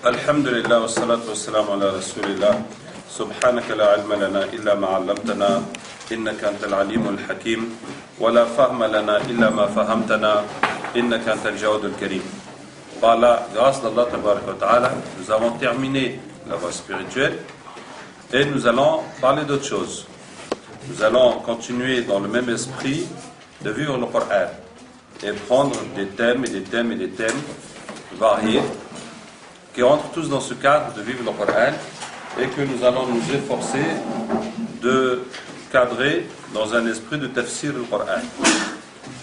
الحمد لله والصلاة والسلام على رسول الله سبحانك لا علم لنا إلا ما علمتنا إنك أنت العليم الحكيم ولا فهم لنا إلا ما فهمتنا إنك أنت الجواد الكريم. Par la grâce d'Allah Tabaraka wa Ta'ala, nous avons terminé la voie spirituelle et nous allons parler d'autre chose. Nous allons continuer dans le même esprit de vivre le Coran et prendre des thèmes et des thèmes et des thèmes variés qui entrent tous dans ce cadre de vivre le Coran et que nous allons nous efforcer de cadrer dans un esprit de tafsir du Coran,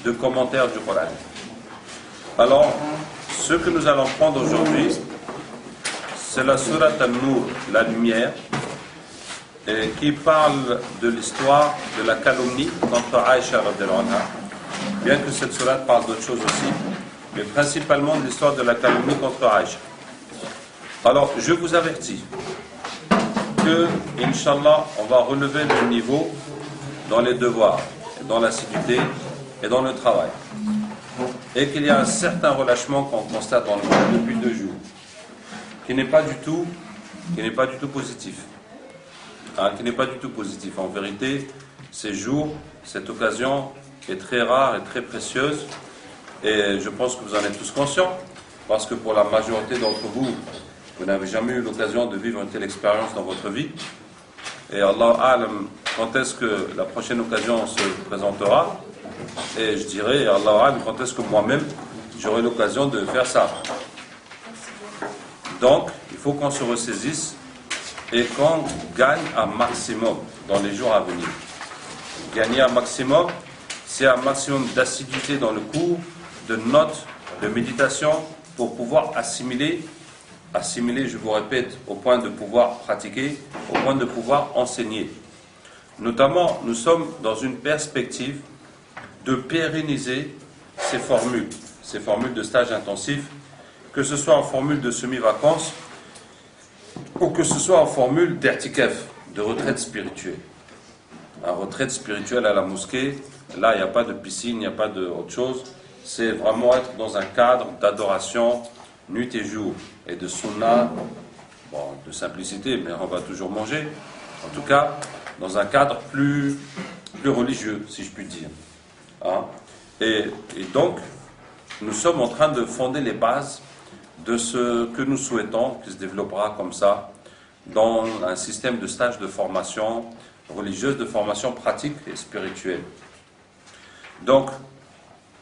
de commentaire du Coran. Alors, ce que nous allons prendre aujourd'hui, c'est la Sourate An-Nur, la lumière, qui parle de l'histoire de la calomnie contre Aïcha radhiyallahu anha. Bien que cette sourate parle d'autres choses aussi, mais principalement de l'histoire de la calomnie contre Aïcha. Alors, je vous avertis que, Inch'Allah, on va relever le niveau dans les devoirs, dans l'assiduité et dans le travail. Et qu'il y a un certain relâchement qu'on constate dans le monde depuis 2 jours, qui n'est pas du tout positif. Qui n'est pas du tout positif. En vérité, ces jours, cette occasion est très rare et très précieuse, et je pense que vous en êtes tous conscients, parce que pour la majorité d'entre vous, vous n'avez jamais eu l'occasion de vivre une telle expérience dans votre vie. Et Allah Alam, quand est-ce que la prochaine occasion se présentera? Et je dirais, Allah Alam, quand est-ce que moi-même j'aurai l'occasion de faire ça? Donc, il faut qu'on se ressaisisse et qu'on gagne un maximum dans les jours à venir. Gagner un maximum, c'est un maximum d'assiduité dans le cours, de notes, de méditation, pour pouvoir assimiler, je vous répète, au point de pouvoir pratiquer, au point de pouvoir enseigner. Notamment, nous sommes dans une perspective de pérenniser ces formules de stage intensif, que ce soit en formule de semi-vacances ou que ce soit en formule d'irtikaf, de retraite spirituelle. Un retraite spirituelle à la mosquée, là il n'y a pas de piscine, il n'y a pas d'autre chose, c'est vraiment être dans un cadre d'adoration nuit et jour, et de sunnah, de simplicité, mais on va toujours manger, en tout cas dans un cadre plus religieux, si je puis dire. Et donc, nous sommes en train de fonder les bases de ce que nous souhaitons, qui se développera comme ça, dans un système de stage de formation religieuse, de formation pratique et spirituelle. Donc,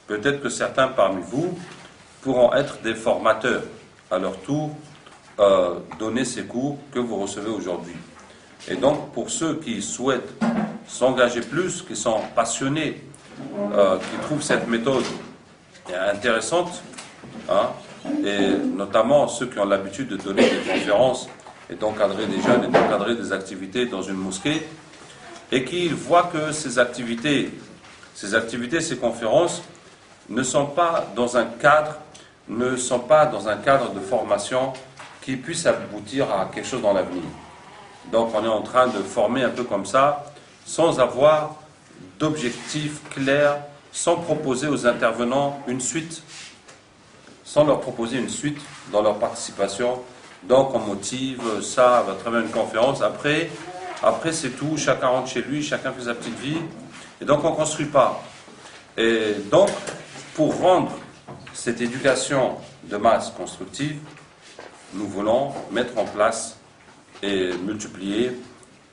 peut-être que certains parmi vous pourront être des formateurs, à leur tour, donner ces cours que vous recevez aujourd'hui. Et donc, pour ceux qui souhaitent s'engager plus, qui sont passionnés, qui trouvent cette méthode intéressante, et notamment ceux qui ont l'habitude de donner des conférences et d'encadrer des jeunes et d'encadrer des activités dans une mosquée, et qui voient que ces activités, ces conférences ne sont pas dans un cadre de formation qui puisse aboutir à quelque chose dans l'avenir. Donc on est en train de former un peu comme ça, sans avoir d'objectifs clairs, sans proposer aux intervenants une suite, sans leur proposer une suite dans leur participation. Donc on motive, ça va très bien une conférence, après c'est tout, chacun rentre chez lui, chacun fait sa petite vie, et donc on ne construit pas. Et donc, pour rendre cette éducation de masse constructive, nous voulons mettre en place et multiplier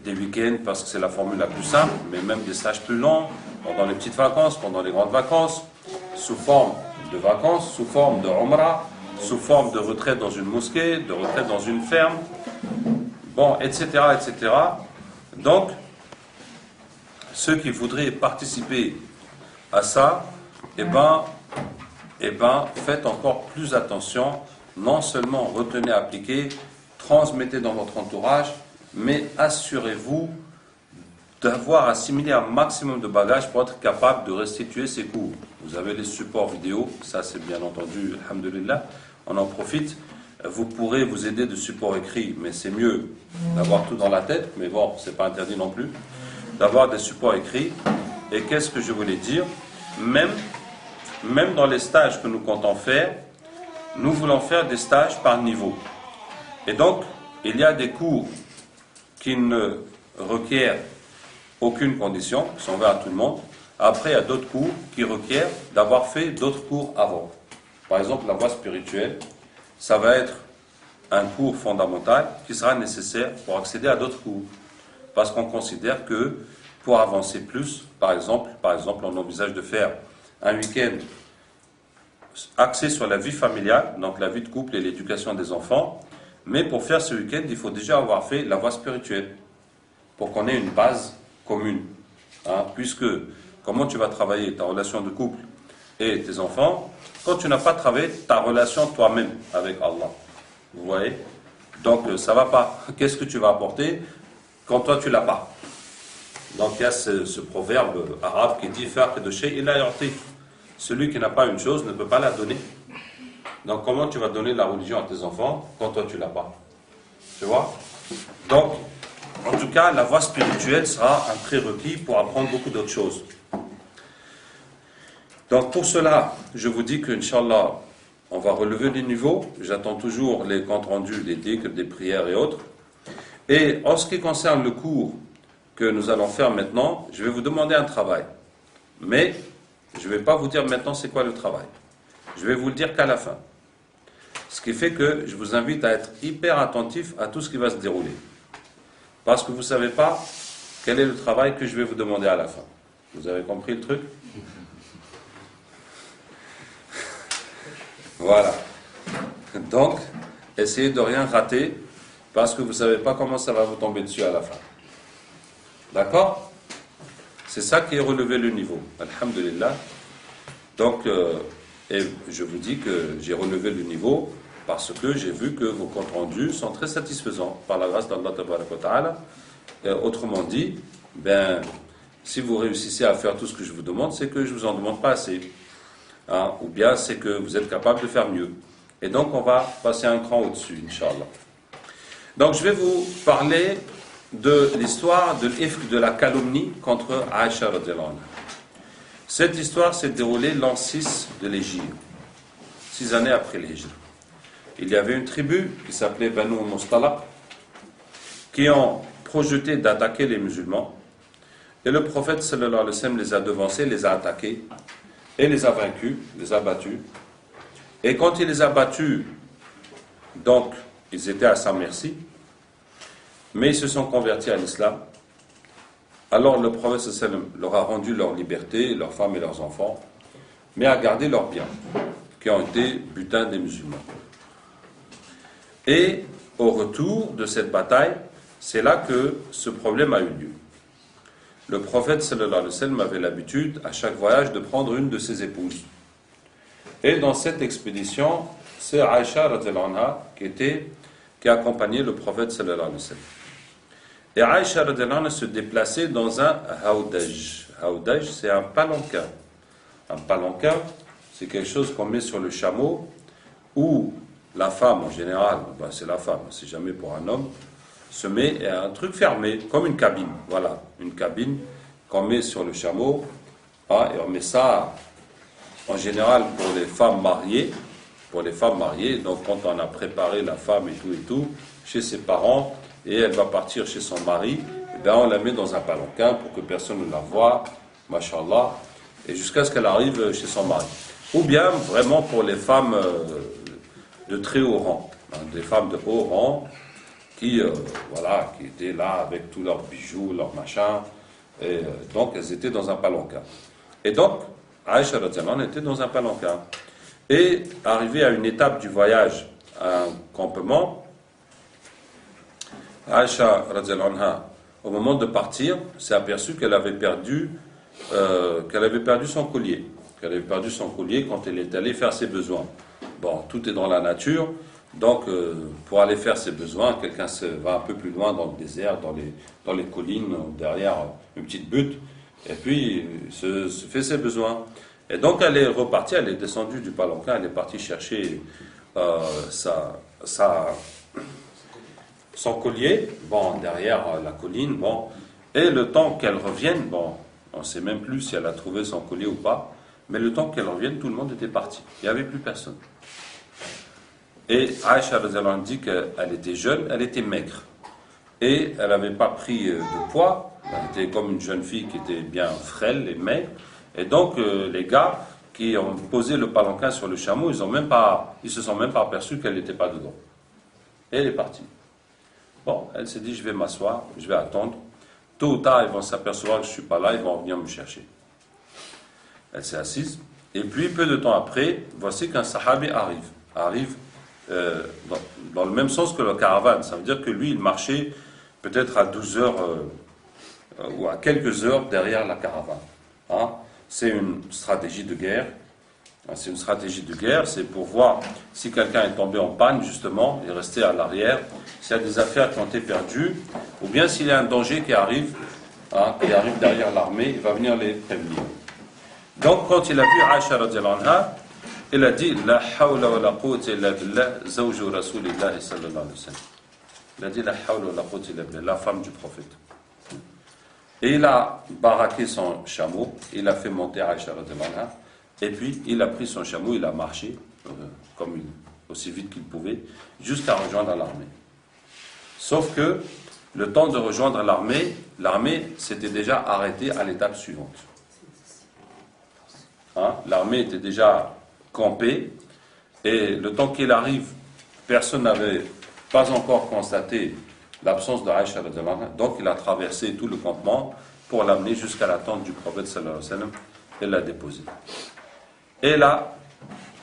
des week-ends, parce que c'est la formule la plus simple, mais même des stages plus longs, pendant les petites vacances, pendant les grandes vacances, sous forme de vacances, sous forme de umrah, sous forme de retraite dans une mosquée, de retraite dans une ferme, etc., etc. Donc, ceux qui voudraient participer à ça, faites encore plus attention, non seulement retenez, appliquez, transmettez dans votre entourage, mais assurez-vous d'avoir assimilé un maximum de bagages pour être capable de restituer ces cours. Vous avez les supports vidéo, ça c'est bien entendu, alhamdulillah, on en profite. Vous pourrez vous aider de supports écrits, mais c'est mieux d'avoir tout dans la tête, mais bon, c'est pas interdit non plus, d'avoir des supports écrits. Et qu'est-ce que je voulais dire? Même dans les stages que nous comptons faire, nous voulons faire des stages par niveau. Et donc, il y a des cours qui ne requièrent aucune condition, qui sont ouverts à tout le monde. Après, il y a d'autres cours qui requièrent d'avoir fait d'autres cours avant. Par exemple, la voie spirituelle, ça va être un cours fondamental qui sera nécessaire pour accéder à d'autres cours. Parce qu'on considère que pour avancer plus, par exemple, on envisage de faire un week-end axé sur la vie familiale, donc la vie de couple et l'éducation des enfants. Mais pour faire ce week-end, il faut déjà avoir fait la voie spirituelle pour qu'on ait une base commune. Puisque comment tu vas travailler ta relation de couple et tes enfants quand tu n'as pas travaillé ta relation toi-même avec Allah. Vous voyez? Donc ça va pas. Qu'est-ce que tu vas apporter quand toi tu l'as pas? Donc il y a ce proverbe arabe qui dit faire de shay illa yu'ti. Celui qui n'a pas une chose ne peut pas la donner. Donc comment tu vas donner la religion à tes enfants quand toi tu l'as pas? Tu vois? Donc en tout cas la voie spirituelle sera un prérequis pour apprendre beaucoup d'autres choses. Donc pour cela, je vous dis qu'Inch'Allah, on va relever les niveaux. J'attends toujours les comptes rendus des dhikrs, des prières et autres. Et en ce qui concerne le cours que nous allons faire maintenant, je vais vous demander un travail. Mais je ne vais pas vous dire maintenant c'est quoi le travail. Je vais vous le dire qu'à la fin. Ce qui fait que je vous invite à être hyper attentif à tout ce qui va se dérouler. Parce que vous ne savez pas quel est le travail que je vais vous demander à la fin. Vous avez compris le truc ? Voilà. Donc, essayez de rien rater parce que vous ne savez pas comment ça va vous tomber dessus à la fin. D'accord? C'est ça qui est relevé le niveau. Alhamdulillah. Donc, et je vous dis que j'ai relevé le niveau parce que j'ai vu que vos comptes rendus sont très satisfaisants par la grâce d'Allah Tabaraka wa Ta'ala. Autrement dit, si vous réussissez à faire tout ce que je vous demande, c'est que je ne vous en demande pas assez. Ou bien c'est que vous êtes capable de faire mieux. Et donc on va passer un cran au-dessus, Inch'Allah. Donc je vais vous parler de l'histoire de l'ifk, de la calomnie contre Aïcha radhiyallahu anha. Cette histoire s'est déroulée l'an 6 de l'Hégire, 6 années après l'Hégire. Il y avait une tribu qui s'appelait Banu Mustalaq qui ont projeté d'attaquer les musulmans. Et le prophète sallallahu alayhi wa sallam les a devancés, les a attaqués et les a vaincus, les a battus. Et quand il les a battus, donc, ils étaient à sa merci, mais ils se sont convertis à l'islam. Alors le prophète sallallahu alayhi wa sallam leur a rendu leur liberté, leurs femmes et leurs enfants, mais a gardé leurs biens, qui ont été butin des musulmans. Et au retour de cette bataille, c'est là que ce problème a eu lieu. Le prophète sallallahu alayhi wa sallam avait l'habitude, à chaque voyage, de prendre une de ses épouses. Et dans cette expédition, c'est Aïcha radhiyallahu anha qui accompagnait le prophète sallallahu alayhi wa sallam. Et Aïcha radhiyallahu anha se déplaçait dans un haoudaj. Haoudaj, c'est un palanquin. Un palanquin, c'est quelque chose qu'on met sur le chameau, où la femme, en général, c'est la femme, c'est jamais pour un homme, se met un truc fermé, comme une cabine. Voilà, une cabine qu'on met sur le chameau. Et on met ça, en général, pour les femmes mariées. Pour les femmes mariées, donc quand on a préparé la femme et tout, chez ses parents, et elle va partir chez son mari, on la met dans un palanquin pour que personne ne la voie, mashallah, et jusqu'à ce qu'elle arrive chez son mari. Ou bien, vraiment, pour les femmes de très haut rang, des femmes de haut rang, qui étaient là avec tous leurs bijoux, leurs machins, et donc elles étaient dans un palanquin. Et donc, Aïcha radhiyallahu anha était dans un palanquin. Et arrivée à une étape du voyage, à un campement, Aïcha radhiyallahu anha, au moment de partir, s'est aperçue qu'elle avait perdu son collier. Qu'elle avait perdu son collier quand elle est allée faire ses besoins. Bon, tout est dans la nature. Donc, pour aller faire ses besoins, quelqu'un va un peu plus loin dans le désert, dans les collines, derrière une petite butte, et puis se fait ses besoins. Et donc, elle est repartie, elle est descendue du palanquin, elle est partie chercher son collier, derrière la colline, et le temps qu'elle revienne, on ne sait même plus si elle a trouvé son collier ou pas, mais le temps qu'elle revienne, tout le monde était parti, il n'y avait plus personne. Et Aïcha dit qu'elle était jeune, elle était maigre. Et elle n'avait pas pris de poids. Elle était comme une jeune fille qui était bien frêle et maigre. Et donc, les gars qui ont posé le palanquin sur le chameau, ils se sont même pas aperçus qu'elle n'était pas dedans. Et elle est partie. Bon, elle s'est dit, je vais m'asseoir, je vais attendre. Tôt ou tard, ils vont s'apercevoir que je ne suis pas là, ils vont venir me chercher. Elle s'est assise. Et puis, peu de temps après, voici qu'un sahabi arrive dans le même sens que la caravane. Ça veut dire que lui, il marchait peut-être à 12 heures ou à quelques heures derrière la caravane. Hein? C'est une stratégie de guerre. C'est une stratégie de guerre, c'est pour voir si quelqu'un est tombé en panne, justement, et resté à l'arrière, s'il y a des affaires qui ont été perdues, ou bien s'il y a un danger qui arrive derrière l'armée, il va venir les prévenir. Donc, quand il a vu Aïcha radiallahu anha, il a dit La hawla wa la quwwata illa billah, zawju rasulillahi sallallahu alayhi wa sallam. Il a dit La hawla wa la quwwata illa billah, la femme du prophète. Et il a baraqué son chameau, il a fait monter Aïcha radiallahu anha, et puis il a pris son chameau, il a marché, aussi vite qu'il pouvait, jusqu'à rejoindre l'armée. Sauf que, le temps de rejoindre l'armée s'était déjà arrêtée à l'étape suivante. Hein? L'armée était déjà campée, et le temps qu'il arrive, personne n'avait pas encore constaté l'absence de Aïcha radiallahu anha, donc il a traversé tout le campement pour l'amener jusqu'à la tente du prophète sallallahu alayhi wa sallam et l'a déposé. Et là,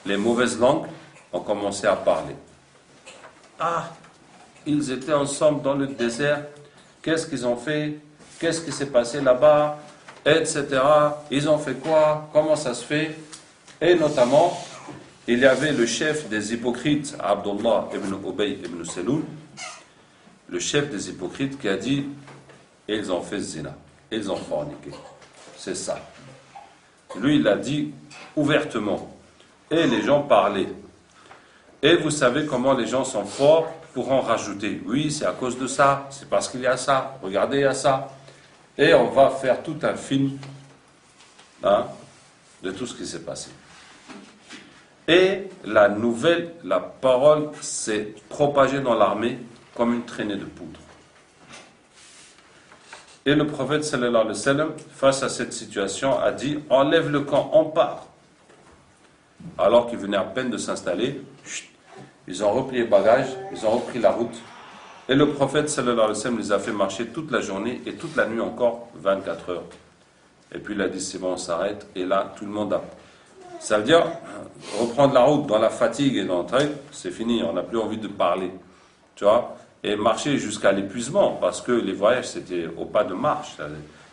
les mauvaises langues ont commencé à parler. Ah, ils étaient ensemble dans le désert, qu'est-ce qu'ils ont fait, qu'est-ce qui s'est passé là-bas, etc. Ils ont fait quoi, comment ça se fait? Et notamment, il y avait le chef des hypocrites, Abdullah ibn Ubay ibn Salul, le chef des hypocrites qui a dit, ils ont fait zina, ils ont forniqué. C'est ça. Lui, il a dit ouvertement. Et les gens parlaient. Et vous savez comment les gens sont forts pour en rajouter. Oui, c'est à cause de ça, c'est parce qu'il y a ça, regardez, il y a ça. Et on va faire tout un film de tout ce qui s'est passé. Et la parole s'est propagée dans l'armée comme une traînée de poudre. Et le prophète sallallahu alayhi wa sallam, face à cette situation, a dit « Enlève le camp, on part ». Alors qu'ils venaient à peine de s'installer, ils ont repris les bagages, ils ont repris la route. Et le prophète sallallahu alayhi wa sallam les a fait marcher toute la journée et toute la nuit encore, 24 heures. Et puis il a dit « C'est bon, on s'arrête ». Et là, tout le monde a... Ça veut dire, reprendre la route dans la fatigue et dans le truc, c'est fini, on n'a plus envie de parler. Tu vois ? Et marcher jusqu'à l'épuisement, parce que les voyages, c'était au pas de marche.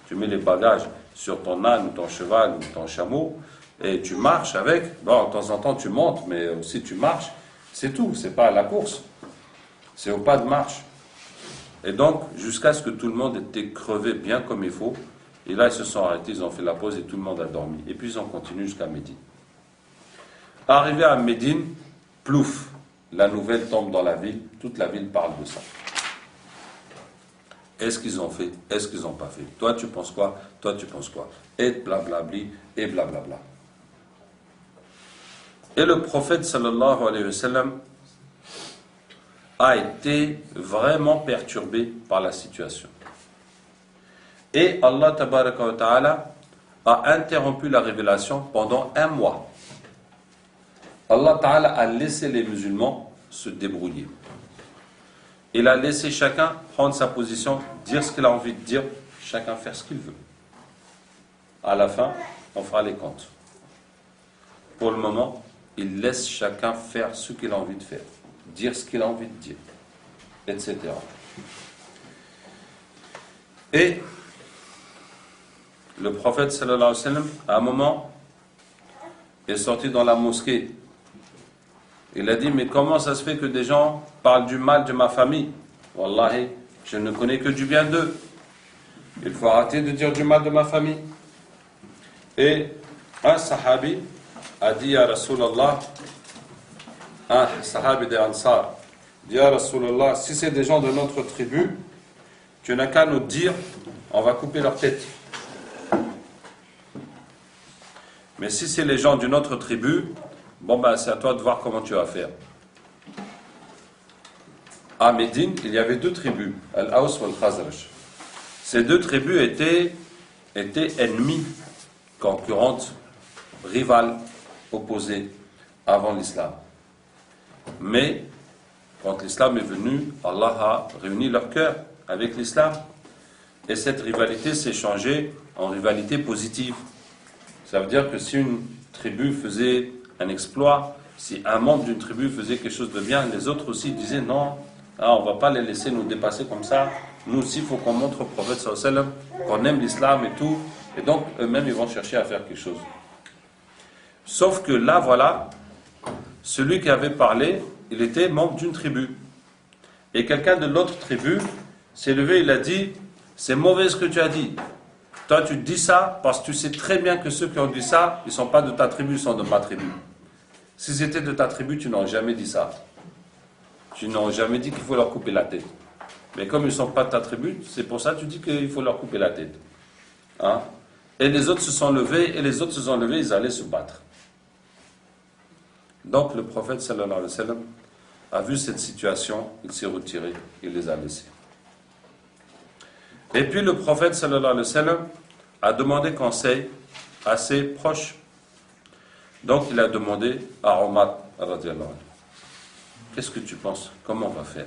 Tu mets les bagages sur ton âne, ou ton cheval, ou ton chameau, et tu marches avec. Bon, de temps en temps, tu montes, mais aussi tu marches. C'est tout, c'est pas la course. C'est au pas de marche. Et donc, jusqu'à ce que tout le monde était crevé bien comme il faut, et là, ils se sont arrêtés, ils ont fait la pause, et tout le monde a dormi. Et puis, ils ont continué jusqu'à Médine. Arrivé à Médine, plouf, la nouvelle tombe dans la ville, toute la ville parle de ça. Est-ce qu'ils ont fait? Est-ce qu'ils n'ont pas fait? Toi, tu penses quoi? Toi, tu penses quoi? Et blablabli, et blablabla. Et le prophète sallallahu alayhi wa sallam a été vraiment perturbé par la situation. Et Allah tabaraka wa ta'ala a interrompu la révélation pendant 1 mois. Allah ta'ala a laissé les musulmans se débrouiller. Il a laissé chacun prendre sa position, dire ce qu'il a envie de dire, chacun faire ce qu'il veut. À la fin, on fera les comptes. Pour le moment, il laisse chacun faire ce qu'il a envie de faire, dire ce qu'il a envie de dire, etc. Et le prophète sallallahu alayhi wa sallam, à un moment, est sorti dans la mosquée. Il a dit, mais comment ça se fait que des gens parlent du mal de ma famille? Wallahi, je ne connais que du bien d'eux. Il faut arrêter de dire du mal de ma famille. Et un sahabi a dit à Rasulallah, un sahabi des Ansar, dit à Rasulallah, si c'est des gens de notre tribu, tu n'as qu'à nous dire, on va couper leur tête. Mais si c'est les gens d'une autre tribu, bon ben c'est à toi de voir comment tu vas faire. à Médine, il y avait deux tribus, Al-Aws et Al-Khazraj. Ces deux tribus étaient ennemies, concurrentes, rivales, opposées avant l'islam. Mais, quand l'islam est venu, Allah a réuni leur cœur avec l'islam. Et cette rivalité s'est changée en rivalité positive. Ça veut dire que si une tribu faisait un exploit, si un membre d'une tribu faisait quelque chose de bien, les autres aussi disaient non, on ne va pas les laisser nous dépasser comme ça. Nous aussi, il faut qu'on montre au prophète sallallahu alayhi wa sallam qu'on aime l'islam et tout. Et donc, eux-mêmes, ils vont chercher à faire quelque chose. Sauf que là, voilà, celui qui avait parlé, il était membre d'une tribu. Et quelqu'un de l'autre tribu s'est levé, il a dit, c'est mauvais ce que tu as dit. Toi, tu dis ça parce que tu sais très bien que ceux qui ont dit ça, ils ne sont pas de ta tribu, ils sont de ma tribu. S'ils étaient de ta tribu, tu n'aurais jamais dit ça. Tu n'aurais jamais dit qu'il faut leur couper la tête. Mais comme ils ne sont pas de ta tribu, c'est pour ça que tu dis qu'il faut leur couper la tête. Hein? Et les autres se sont levés, ils allaient se battre. Donc le prophète sallallahu alayhi wa sallam a vu cette situation, il s'est retiré, il les a laissés. Et puis le prophète sallallahu alayhi wa sallam a demandé conseil à ses proches. Donc il a demandé à Omar radiyallahu anhu, qu'est-ce que tu penses? Comment on va faire?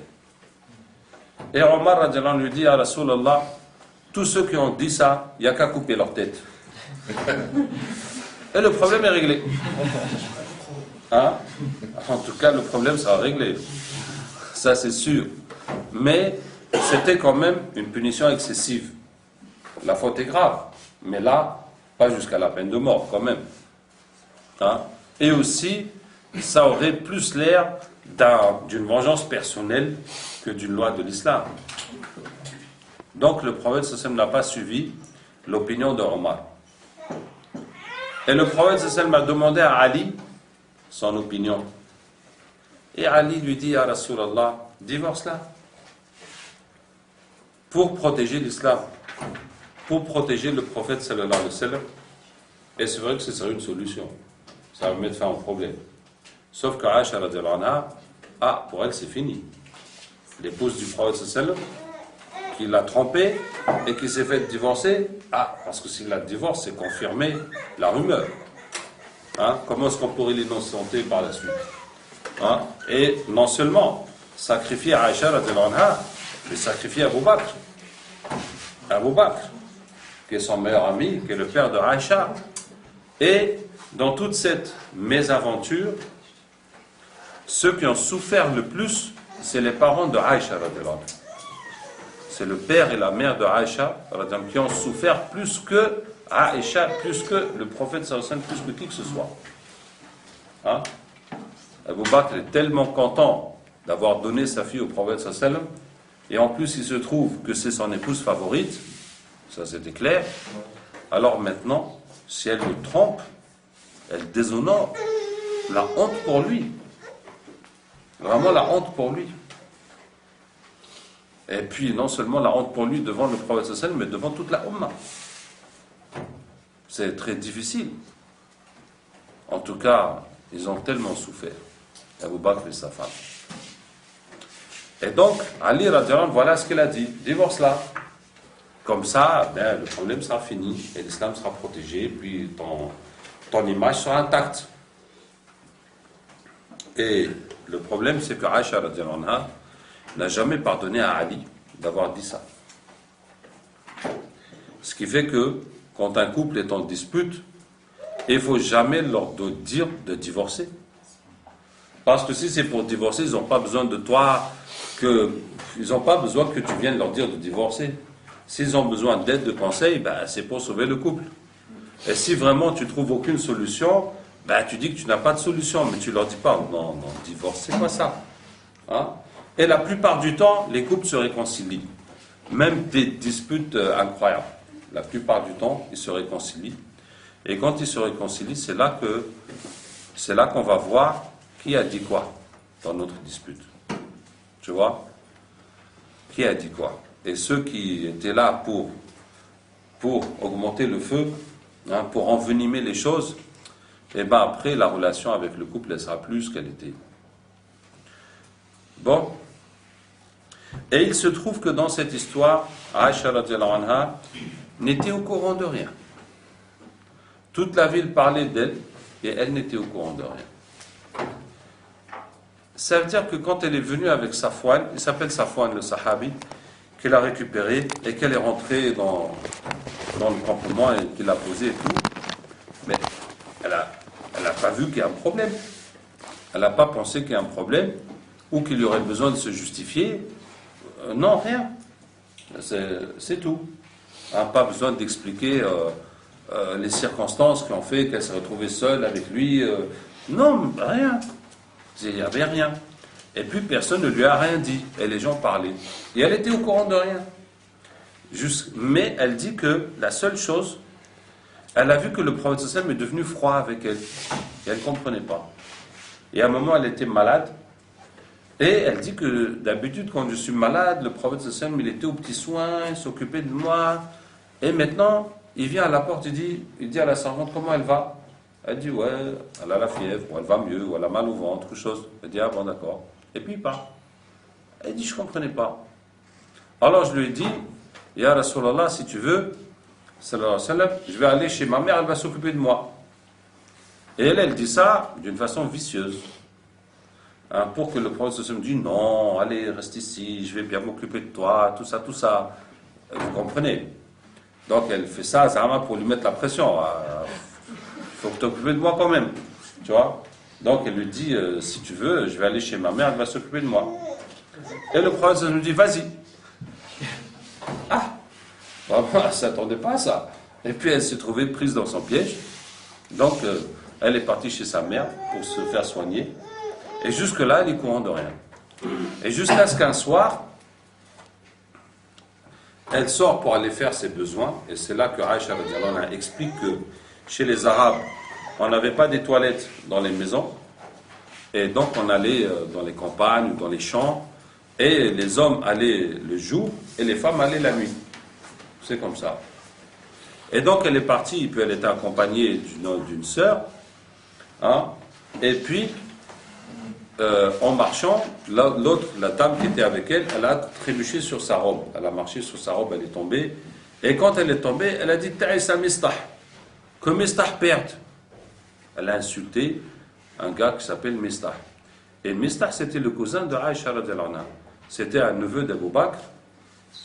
Et Omar radiyallahu anhu lui dit à Rasulallah, tous ceux qui ont dit ça, il n'y a qu'à couper leur tête. Et le problème est réglé. Hein? En tout cas, le problème sera réglé. Ça, c'est sûr. Mais c'était quand même une punition excessive. La faute est grave. Mais là, pas jusqu'à la peine de mort, quand même. Hein? Et aussi, ça aurait plus l'air d'une vengeance personnelle que d'une loi de l'islam. Donc, le prophète sallam n'a pas suivi l'opinion de Omar. Et le prophète sallam a demandé à Ali son opinion. Et Ali lui dit à Rasulallah, divorce-la. Pour protéger l'islam, pour protéger le prophète sallallahu alayhi wa sallam. Et c'est vrai que ce serait une solution. Ça va mettre fin au problème. Sauf que Aïcha radhiyallahu anha, pour elle c'est fini. L'épouse du prophète sallallahu alayhi wa sallam, qui l'a trompé et qui s'est fait divorcer, parce que s'il la divorce, c'est confirmer la rumeur. Hein? Comment est-ce qu'on pourrait l'innocenter par la suite? Hein? Et non seulement sacrifier Aïcha radhiyallahu anha, mais sacrifier Abu Bakr. Abu Bakr, qui est son meilleur ami, qui est le père de Aïcha. Et dans toute cette mésaventure, ceux qui ont souffert le plus, c'est les parents de Aïcha radhiyallahu anha. C'est le père et la mère de Aïcha qui ont souffert plus que Aïcha, plus que le prophète sallallahu alayhi wa sallam, plus que qui que ce soit. Hein? Abu Bakr est tellement content d'avoir donné sa fille au prophète sallallahu alayhi wa sallam, et en plus il se trouve que c'est son épouse favorite, ça c'était clair. Alors maintenant, si elle le trompe, elle déshonore, la honte pour lui. Vraiment la honte pour lui. Et puis non seulement la honte pour lui devant le prophète sallallahu alayhi wa sallam, mais devant toute la Ummah. C'est très difficile. En tout cas, ils ont tellement souffert. Abu Bakr et sa femme. Et donc, Ali radhiyallahu anhu, voilà ce qu'il a dit. Divorce-la. Comme ça, le problème sera fini et l'islam sera protégé, puis ton image sera intacte. Et le problème, c'est que Aïcha radhiyallahu anha n'a jamais pardonné à Ali d'avoir dit ça. Ce qui fait que quand un couple est en dispute, il ne faut jamais leur dire de divorcer. Parce que si c'est pour divorcer, ils n'ont pas besoin de toi, ils n'ont pas besoin que tu viennes leur dire de divorcer. S'ils ont besoin d'aide, de conseils, c'est pour sauver le couple. Et si vraiment tu ne trouves aucune solution, tu dis que tu n'as pas de solution, mais tu ne leur dis pas, non, divorce, c'est quoi ça? Hein? Et la plupart du temps, les couples se réconcilient. Même des disputes incroyables. La plupart du temps, ils se réconcilient. Et quand ils se réconcilient, c'est là qu'on va voir qui a dit quoi dans notre dispute. Tu vois? Qui a dit quoi? Et ceux qui étaient là pour augmenter le feu, pour envenimer les choses, et après, la relation avec le couple, elle sera plus qu'elle était. Bon. Et il se trouve que dans cette histoire, Aïcha radiallahu anha n'était au courant de rien. Toute la ville parlait d'elle et elle n'était au courant de rien. Ça veut dire que quand elle est venue avec Safwan, il s'appelle Safwan le Sahabi, qu'elle a récupéré et qu'elle est rentrée dans le campement et qu'il a posé et tout, mais elle a pas vu qu'il y a un problème. Elle n'a pas pensé qu'il y a un problème ou qu'il y aurait besoin de se justifier. Non, rien. C'est tout. Elle n'a pas besoin d'expliquer les circonstances qui ont fait qu'elle s'est retrouvée seule avec lui. Non, rien. Il n'y avait rien. Et puis personne ne lui a rien dit. Et les gens parlaient. Et elle était au courant de rien. Mais elle dit que la seule chose, elle a vu que le prophète sallam est devenu froid avec elle. Et elle ne comprenait pas. Et à un moment, elle était malade. Et elle dit que d'habitude, quand je suis malade, le prophète sallam, il était aux petits soins, il s'occupait de moi. Et maintenant, il vient à la porte, il dit à la servante, comment elle va? Elle dit, ouais, elle a la fièvre, ou elle va mieux, ou elle a mal au ventre, autre chose. Elle dit, ah bon, d'accord. Et puis il part. Elle dit, je ne comprenais pas. Alors je lui ai dit, Ya Rasulallah, si tu veux, sallallahu alayhi wa sallam, je vais aller chez ma mère, elle va s'occuper de moi. Et elle dit ça d'une façon vicieuse. Hein, pour que le prophète me dise, non, allez, reste ici, je vais bien m'occuper de toi, tout ça, tout ça. Vous comprenez? Donc elle fait ça, Zama, pour lui mettre la pression. Il faut que tu t'occupes de moi quand même. Tu vois? Donc elle lui dit, si tu veux, je vais aller chez ma mère, elle va s'occuper de moi. Et le prophète me dit, vas-y. Ah, vraiment, elle ne s'attendait pas à ça. Et puis elle s'est trouvée prise dans son piège. Donc elle est partie chez sa mère pour se faire soigner. Et jusque-là, elle est courant de rien. Et jusqu'à ce qu'un soir, elle sort pour aller faire ses besoins. Et c'est là que Aïcha radiallahu anha explique que chez les Arabes, on n'avait pas des toilettes dans les maisons. Et donc on allait dans les campagnes ou dans les champs. Et les hommes allaient le jour et les femmes allaient la nuit. C'est comme ça. Et donc elle est partie, puis elle était accompagnée d'une sœur. Hein, et puis, en marchant, l'autre, la dame qui était avec elle, elle a trébuché sur sa robe. Elle a marché sur sa robe, elle est tombée. Et quand elle est tombée, elle a dit Ta'isa Mistah, que Mistah perde. Elle a insulté un gars qui s'appelle Mistah. Et Mistah, c'était le cousin de Aïcha radiallahu anha. C'était un neveu d'Abou Bakr.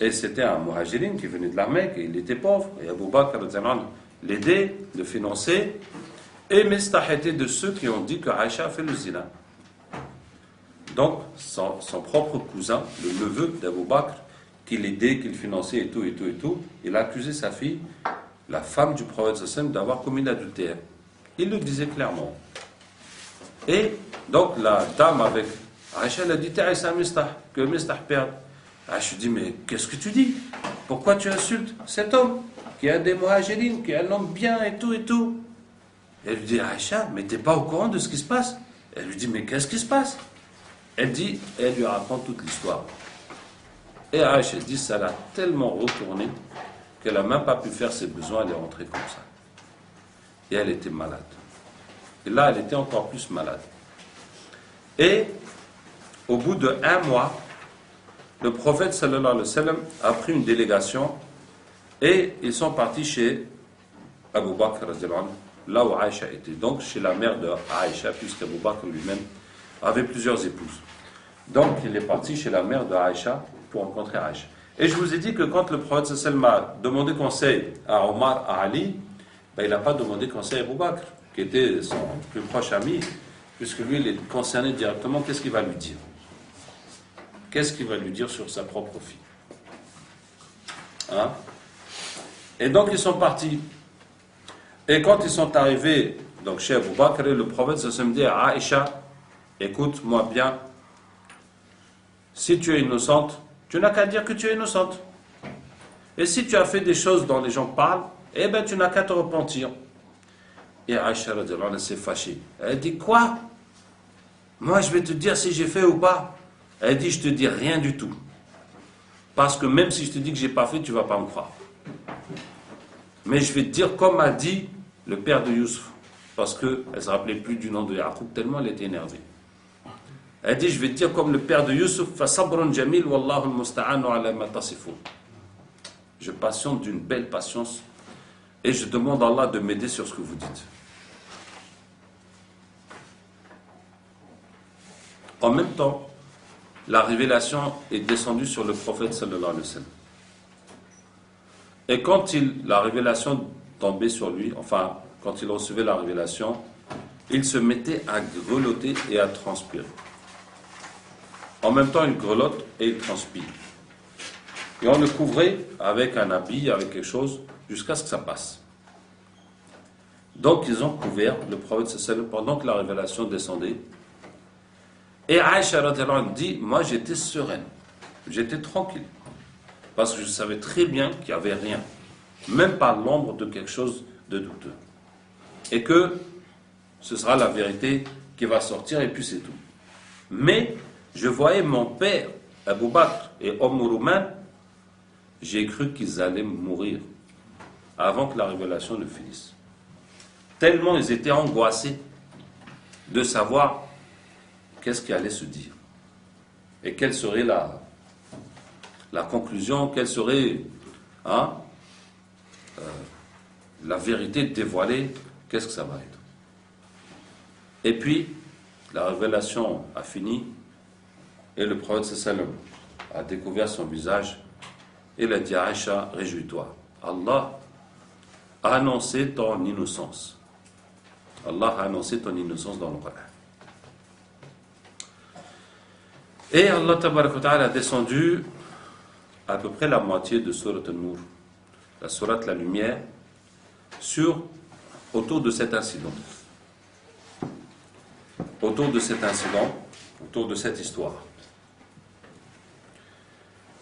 Et c'était un muhajirin qui venait de la Mecque. Et il était pauvre. Et Abou Bakr radiallahu anha l'aidait, le finançait. Et Mistah était de ceux qui ont dit que Aïcha a fait le zina. Donc, son propre cousin, le neveu d'Abou Bakr, qui l'aidait, qui le finançait et tout, il a accusé sa fille, la femme du prophète sallam, d'avoir commis l'adultère. Il le disait clairement. Et donc, la dame avec Aïcha, elle a dit Ta'isa Mistah, que Mistah perde. Aïcha dit, mais qu'est-ce que tu dis? Pourquoi tu insultes cet homme qui a des muhajirines, qui est un homme bien et tout? Elle lui dit, Aïcha, mais t'es pas au courant de ce qui se passe? Elle lui dit, mais qu'est-ce qui se passe? Elle lui raconte toute l'histoire. Et Aïcha dit, ça l'a tellement retourné qu'elle n'a même pas pu faire ses besoins, elle est rentrée comme ça. Et elle était malade. Et là, elle était encore plus malade. Et au bout d'1 mois, le prophète sallallahu alayhi wa sallam a pris une délégation et ils sont partis chez Abou Bakr, là où Aïcha était. Donc chez la mère de Aïcha, puisqu'Abou Bakr lui-même avait plusieurs épouses. Donc il est parti chez la mère de Aïcha pour rencontrer Aïcha. Et je vous ai dit que quand le prophète sallallahu alayhi wa sallam a demandé conseil à Omar, à Ali, il n'a pas demandé conseil à Abou Bakr, qui était son plus proche ami, puisque lui, il est concerné directement. Qu'est-ce qu'il va lui dire? Qu'est-ce qu'il va lui dire sur sa propre fille? Hein? Et donc, ils sont partis. Et quand ils sont arrivés donc, chez Abou Bakr, le prophète se dit à Aïcha, écoute-moi bien, si tu es innocente, tu n'as qu'à dire que tu es innocente. Et si tu as fait des choses dont les gens parlent, eh bien, tu n'as qu'à te repentir. Et Aïcha s'est fâchée. Elle dit, quoi? Moi, je vais te dire si j'ai fait ou pas. Elle dit, je te dis rien du tout. Parce que même si je te dis que je n'ai pas fait, tu ne vas pas me croire. Mais je vais te dire comme a dit le père de Youssouf. Parce qu'elle ne se rappelait plus du nom de Yacoub, tellement elle était énervée. Elle dit, je vais te dire comme le père de Youssouf, فَصَبْرٌ جَمِيلٌ وَاللَّهُ الْمُسْتَعَانُ عَلَى مَا تَصِفُونَ. Je patiente d'une belle patience et je demande à Allah de m'aider sur ce que vous dites. En même temps, la révélation est descendue sur le prophète sallallahu alayhi wa sallam. Et quand la révélation tombait sur lui, enfin, quand il recevait la révélation, il se mettait à grelotter et à transpirer. En même temps, il grelotte et il transpire. Et on le couvrait avec un habit, avec quelque chose, jusqu'à ce que ça passe. Donc, ils ont couvert le prophète sallallahu alayhi wa sallam pendant que la révélation descendait. Et Aïcha radhiyallahu anha dit, moi j'étais sereine, j'étais tranquille, parce que je savais très bien qu'il n'y avait rien, même pas l'ombre de quelque chose de douteux. Et que ce sera la vérité qui va sortir et puis c'est tout. Mais je voyais mon père, Abu Bakr et Rouman, j'ai cru qu'ils allaient mourir avant que la révélation ne finisse. Tellement ils étaient angoissés de savoir qu'est-ce qui allait se dire et quelle serait la conclusion, quelle serait la vérité dévoilée, qu'est-ce que ça va être. Et puis, la révélation a fini et le prophète sallam a découvert son visage et il a dit à Aïcha, réjouis-toi, Allah a annoncé ton innocence. Allah a annoncé ton innocence dans le Coran. Et Allah tabaraka wa ta'ala a descendu à peu près la moitié de Surat An-Nur, la Surat la lumière, autour de cet incident. Autour de cet incident, autour de cette histoire.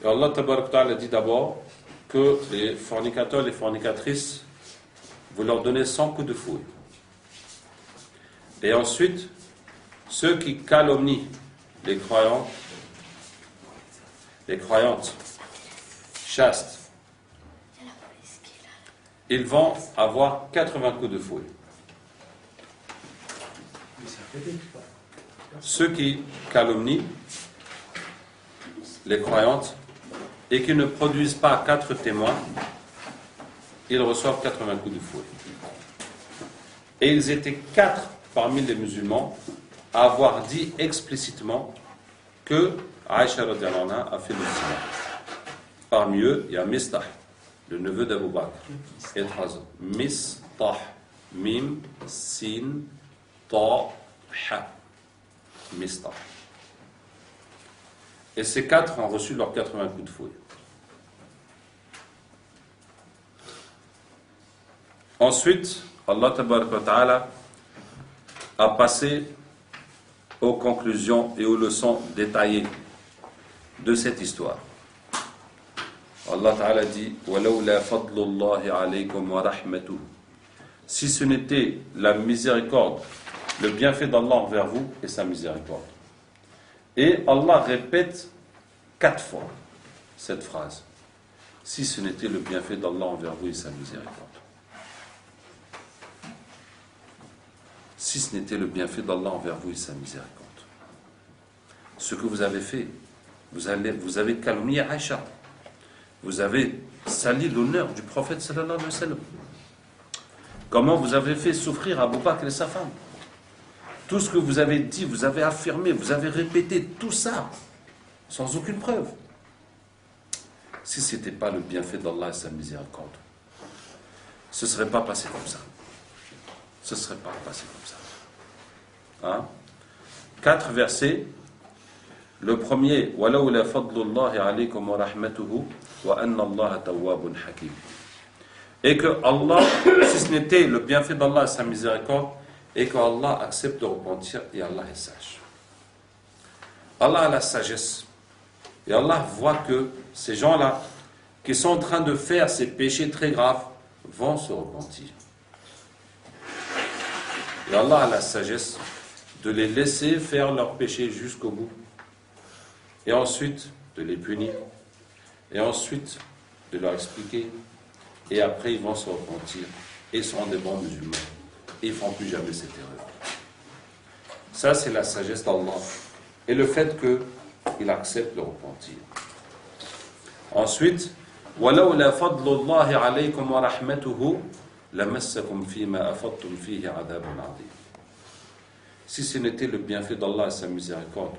Et Allah tabaraka wa ta'ala dit d'abord que les fornicateurs, les fornicatrices, vous leur donnez 100 coups de fouet. Et ensuite, ceux qui calomnient les croyantes chastes, ils vont avoir 80 coups de fouet. Ceux qui calomnient les croyantes et qui ne produisent pas 4 témoins, ils reçoivent 80 coups de fouet. Et ils étaient 4 parmi les musulmans à avoir dit explicitement que Aïcha radhiyallahu anha a fait le zina. Parmi eux, il y a Mistah, le neveu d'Abu Bakr, et 3 autres. Mistah, Mim, Sin, Ta, Ha. Mistah. Et ces 4 ont reçu leurs 80 coups de fouet. Ensuite, Allah tabaraka wa ta'ala a passé aux conclusions et aux leçons détaillées de cette histoire. Allah Ta'ala dit وَلَوْلَا فَضْلُ اللَّهِ عَلَيْكُمْ وَرَحْمَتُهُ. Si ce n'était la miséricorde, le bienfait d'Allah envers vous et sa miséricorde. Et Allah répète 4 fois cette phrase. Si ce n'était le bienfait d'Allah envers vous et sa miséricorde. Si ce n'était le bienfait d'Allah envers vous et sa miséricorde. Ce que vous avez fait, vous avez calomnié Aïcha. Vous avez sali l'honneur du prophète sallallahu alayhi wa sallam. Comment vous avez fait souffrir Abu Bakr et sa femme. Tout ce que vous avez dit, vous avez affirmé, vous avez répété, tout ça, sans aucune preuve. Si ce n'était pas le bienfait d'Allah et sa miséricorde, ce ne serait pas passé comme ça. Ce ne serait pas passé comme ça. 4 versets. Le premier, وَلَوْلَا فَضْلُ اللَّهِ عَلَيْكُمْ وَرَحْمَتُهُ وَأَنَّ اللَّهَ تَوَّابٌ حَكِيمٌ. Et que Allah, si ce n'était le bienfait d'Allah et sa miséricorde, et que Allah accepte de repentir, et Allah est sage. Allah a la sagesse. Et Allah voit que ces gens-là, qui sont en train de faire ces péchés très graves, vont se repentir. Et Allah a la sagesse de les laisser faire leurs péchés jusqu'au bout. Et ensuite, de les punir. Et ensuite, de leur expliquer. Et après, ils vont se repentir. Et ils seront des bons musulmans. Et ils ne feront plus jamais cette erreur. Ça, c'est la sagesse d'Allah. et le fait qu'il accepte le repentir. Ensuite, وَلَوْلَا فَضْلُ اللَّهِ عَلَيْكُمْ وَرَحْمَتُهُ لَمَسَّكُمْ فِي مَا أَفَضْتُمْ فِيهِ عَذَابٌ عَظِيمٌ. Si ce n'était le bienfait d'Allah et sa miséricorde,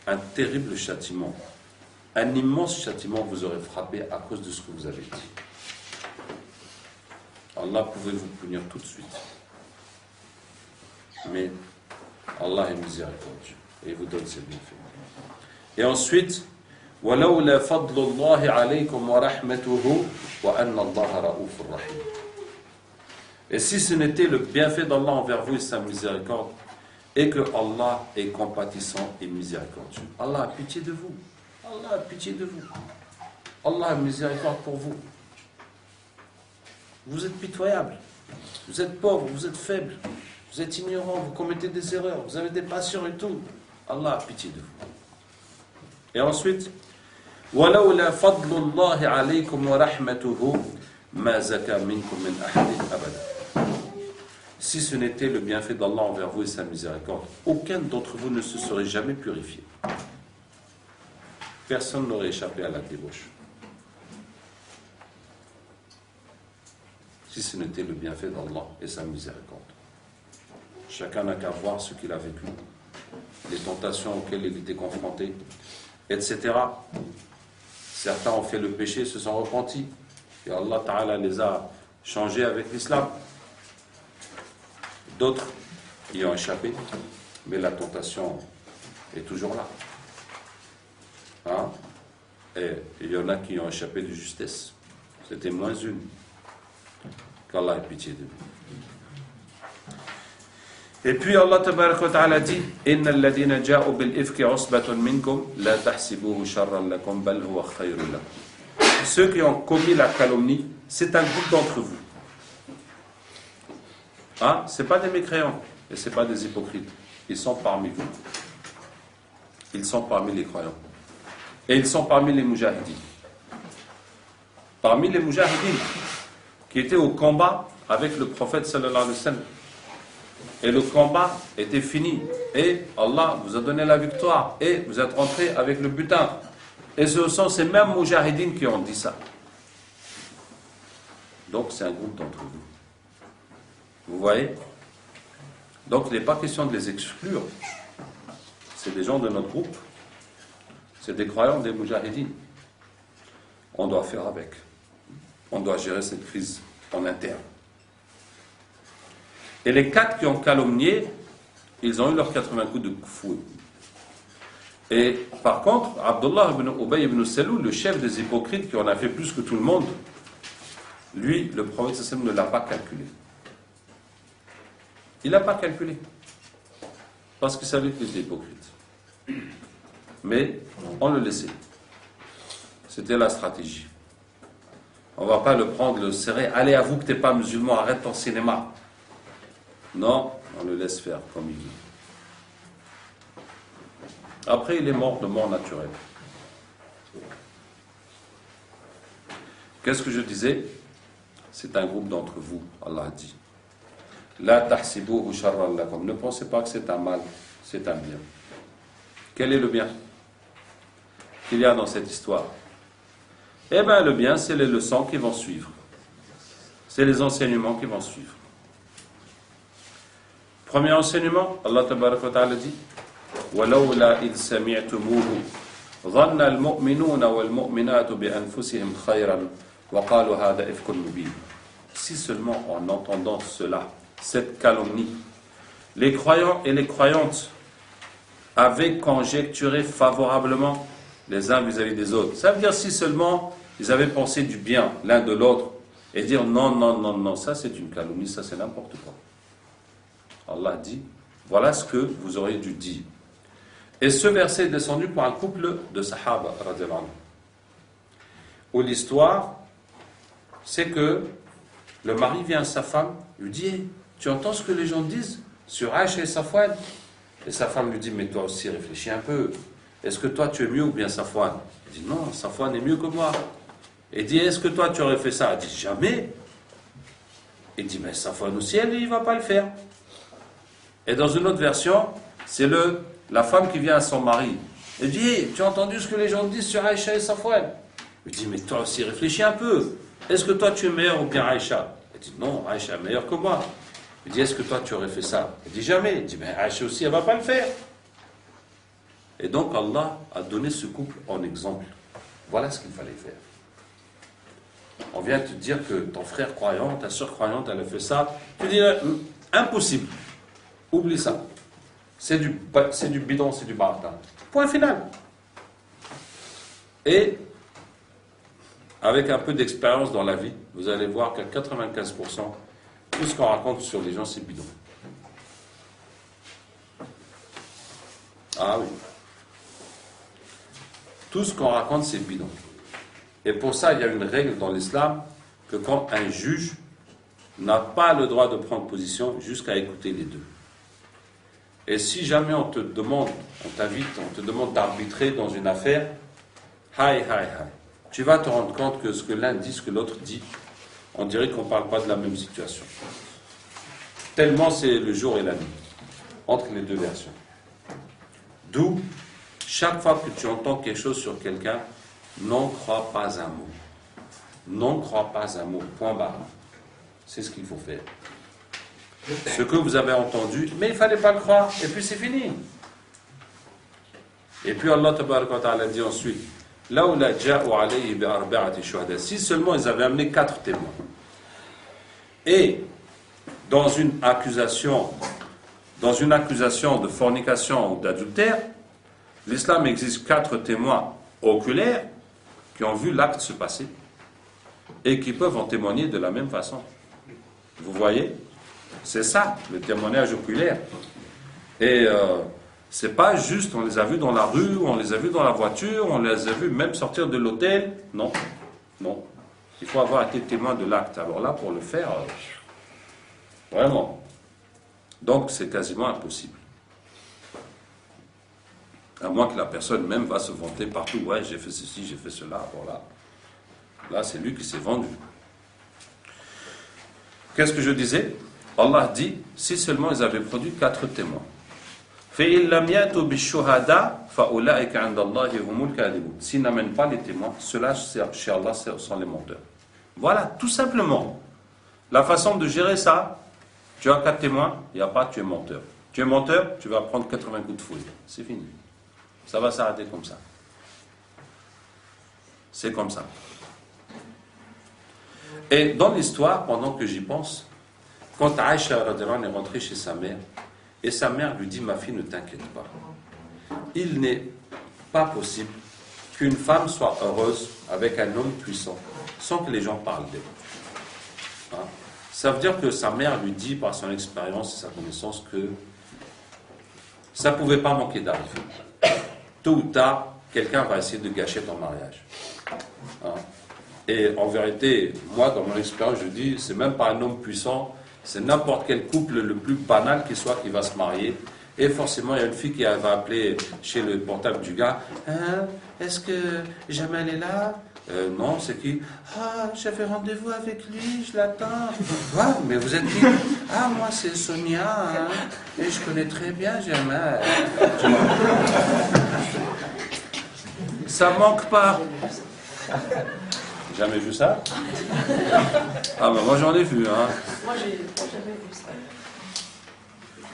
un terrible châtiment, un immense châtiment vous aurait frappé à cause de ce que vous avez dit. Allah pouvait vous punir tout de suite. Mais Allah est miséricordieux et il vous donne ses bienfaits. Et ensuite, وَلَوْلَا فَضْلُ اللَّهِ عَلَيْكُمْ وَرَحْمَتُهُ وَأَنَّ اللَّهَ رَءُوفٌ رَحِيمٌ. Et si ce n'était le bienfait d'Allah envers vous et sa miséricorde, et que Allah est compatissant et miséricordieux. Allah a pitié de vous. Allah a pitié de vous. Allah a miséricorde pour vous. Vous êtes pitoyable. Vous êtes pauvre, vous êtes faible. Vous êtes ignorant, vous commettez des erreurs, vous avez des passions et tout. Allah a pitié de vous. Et ensuite, وَلَوْلَا فَضْلُ اللَّهِ عَلَيْكُمْ وَرَحْمَتُهُ مَا زَكَى مِنْكُمْ مِنْ أَحَدٍ أَبَدًا. Si ce n'était le bienfait d'Allah envers vous et sa miséricorde, aucun d'entre vous ne se serait jamais purifié. Personne n'aurait échappé à la débauche. Si ce n'était le bienfait d'Allah et sa miséricorde. Chacun n'a qu'à voir ce qu'il a vécu, les tentations auxquelles il était confronté, etc. Certains ont fait le péché, se sont repentis, et Allah Ta'ala les a changés avec l'islam. D'autres y ont échappé, mais la tentation est toujours là. Hein? Et il y en a qui ont échappé de justesse. C'était moins une. Qu'Allah ait pitié de nous. Et puis Allah Ta'ala dit إِنَّ الَّذِينَ جَاءُوا بِالْإِفْكِ عُصْبَةٌ مِّنْكُمْ لَا تَحْسِبُوهُ شَرًّا لَكُمْ بَلْ هُوَ خَيْرٌ لَكُمْ. Ceux qui ont commis la calomnie, c'est un groupe d'entre vous. Hein? Ce n'est pas des mécréants et ce n'est pas des hypocrites. Ils sont parmi vous. Ils sont parmi les croyants. Et ils sont parmi les mujahidines. Parmi les mujahidines qui étaient au combat avec le prophète sallallahu alayhi wa sallam. Et le combat était fini. Et Allah vous a donné la victoire. Et vous êtes rentrés avec le butin. Et ce sont ces mêmes mujahidines qui ont dit ça. Donc c'est un groupe d'entre vous. Vous voyez? Donc il n'est pas question de les exclure. C'est des gens de notre groupe. C'est des croyants, des mujahidines. On doit faire avec. On doit gérer cette crise en interne. Et les 4 qui ont calomnié, ils ont eu leurs 80 coups de fouet. Et par contre, Abdullah ibn Ubay ibn Salul, le chef des hypocrites qui en a fait plus que tout le monde, lui, le prophète sallallahu ne l'a pas calculé. Il n'a pas calculé. Parce qu'il savait qu'il était hypocrite. Mais on le laissait. C'était la stratégie. On ne va pas le prendre, le serrer. Allez, avoue que tu n'es pas musulman, arrête ton cinéma. Non, on le laisse faire comme il dit. Après, il est mort de mort naturelle. Qu'est-ce que je disais? C'est un groupe d'entre vous, Allah a dit. La tahsibuhu sharran lakum. Ne pensez pas que c'est un mal, c'est un bien. Quel est le bien qu'il y a dans cette histoire? Eh bien, le bien, c'est les leçons qui vont suivre. C'est les enseignements qui vont suivre. Premier enseignement, Allah Tabaraka wa Ta'ala dit وَلَوْلَا إِذْ سَمِعْتُمُوهُ ظَنَّ الْمُؤْمِنُونَ وَالْمُؤْمِنَاتُ بِأَنفُسِهِمْ خَيْرًا وَقَالُوا هَذَا إِفْكٌ مُبِينٌ. Si seulement en entendant cela, cette calomnie, les croyants et les croyantes avaient conjecturé favorablement les uns vis-à-vis des autres. Ça veut dire si seulement ils avaient pensé du bien l'un de l'autre et dire non, non, non, non, ça c'est une calomnie, ça c'est n'importe quoi. Allah dit, voilà ce que vous auriez dû dire. Et ce verset est descendu pour un couple de Sahaba, où l'histoire, c'est que le mari vient à sa femme, lui dit, hey, tu entends ce que les gens disent sur Aïcha et Safwan? Et sa femme lui dit, mais toi aussi réfléchis un peu. Est-ce que toi tu es mieux ou bien Safwan? Il dit, non, Safwan est mieux que moi. Et il dit, est-ce que toi tu aurais fait ça? Elle dit, jamais. Il dit, mais Safwan aussi, elle, il ne va pas le faire. Et dans une autre version, c'est le La femme qui vient à son mari, elle dit, hey, tu as entendu ce que les gens disent sur Aïcha et Safwan? Il dit, mais toi aussi réfléchis un peu. Est-ce que toi tu es meilleur ou bien Aïcha? Elle dit, non, Aïcha est meilleure que moi. Il dit, est-ce que toi tu aurais fait ça? Il dit, jamais. Il dit, mais Aïcha aussi, elle ne va pas le faire. Et donc Allah a donné ce couple en exemple. Voilà ce qu'il fallait faire. On vient te dire que ton frère croyant, ta soeur croyante, elle a fait ça. Tu dis, impossible. Oublie ça. C'est du bidon, c'est du baratin. Point final. Et avec un peu d'expérience dans la vie, vous allez voir qu'à 95%, tout ce qu'on raconte sur les gens, c'est bidon. Ah oui. Tout ce qu'on raconte, c'est bidon. Et pour ça, il y a une règle dans l'islam que quand un juge n'a pas le droit de prendre position jusqu'à écouter les deux. Et si jamais on te demande, on t'invite, on te demande d'arbitrer dans une affaire, tu vas te rendre compte que ce que l'un dit, ce que l'autre dit, on dirait qu'on ne parle pas de la même situation. Tellement c'est le jour et la nuit, entre les deux versions. D'où, chaque fois que tu entends quelque chose sur quelqu'un, n'en crois pas un mot. N'en crois pas un mot, point barre. C'est ce qu'il faut faire. Ce que vous avez entendu, mais il ne fallait pas le croire, et puis c'est fini. Et puis Allah tabaraka wa ta'ala dit ensuite, si seulement ils avaient amené 4 témoins. Et dans une accusation de fornication ou d'adultère, l'islam exige 4 témoins oculaires qui ont vu l'acte se passer et qui peuvent en témoigner de la même façon. Vous voyez? C'est ça, le témoignage oculaire. Et c'est pas juste, on les a vus dans la rue, on les a vus dans la voiture, on les a vus même sortir de l'hôtel. Non, non. Il faut avoir été témoin de l'acte. Alors là, pour le faire, vraiment. Donc, c'est quasiment impossible. À moins que la personne même va se vanter partout. Ouais, j'ai fait ceci, j'ai fait cela. Voilà. Là, c'est lui qui s'est vendu. Qu'est-ce que je disais? Allah dit, si seulement ils avaient produit 4 témoins. S'ils n'amènent pas les témoins, ceux-là, chez Allah, sont les menteurs. Voilà, tout simplement. La façon de gérer ça, tu as 4 témoins, il n'y a pas, tu es menteur. Tu es menteur, tu vas prendre 80 coups de fouille. C'est fini. Ça va s'arrêter comme ça. C'est comme ça. Et dans l'histoire, pendant que j'y pense, quand Aïcha est rentrée chez sa mère, et sa mère lui dit, ma fille, ne t'inquiète pas. Il n'est pas possible qu'une femme soit heureuse avec un homme puissant, sans que les gens parlent d'elle. Hein? Ça veut dire que sa mère lui dit, par son expérience et sa connaissance, que ça ne pouvait pas manquer d'arriver. Tôt ou tard, quelqu'un va essayer de gâcher ton mariage. Hein? Et en vérité, moi, dans mon expérience, je dis, c'est même pas un homme puissant, c'est n'importe quel couple le plus banal qui soit qui va se marier. Et forcément, il y a une fille qui va appeler chez le portable du gars. Hein, est-ce que Jamal est là? Non, c'est qui? Ah, j'avais rendez-vous avec lui, je l'attends. Ah, mais vous êtes qui? Ah, moi, c'est Sonia. Hein, et je connais très bien Jamal. Ça manque pas. Jamais vu ça? Ah ben moi j'en ai vu, hein. Moi j'ai jamais vu ça.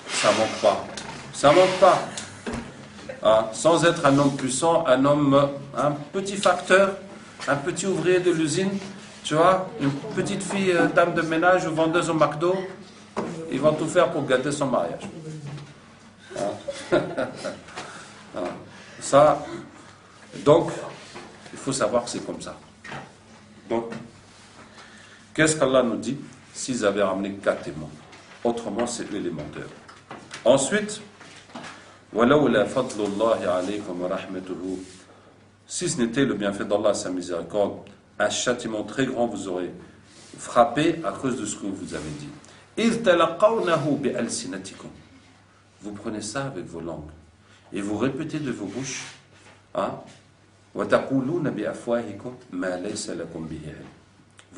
Ça manque pas. Ça manque pas. Ah, sans être un homme puissant, un petit facteur, un petit ouvrier de l'usine, tu vois, une petite fille, dame de ménage ou vendeuse au McDo, ils vont tout faire pour gâter son mariage. Ah. Ah. Ça, donc, il faut savoir que c'est comme ça. Donc, qu'est-ce qu'Allah nous dit s'ils avaient ramené 4 témoins? Autrement, c'est eux les menteurs. Ensuite, si ce n'était le bienfait d'Allah et sa miséricorde, un châtiment très grand vous aurait frappé à cause de ce que vous avez dit. Vous prenez ça avec vos langues et vous répétez de vos bouches, hein? Vous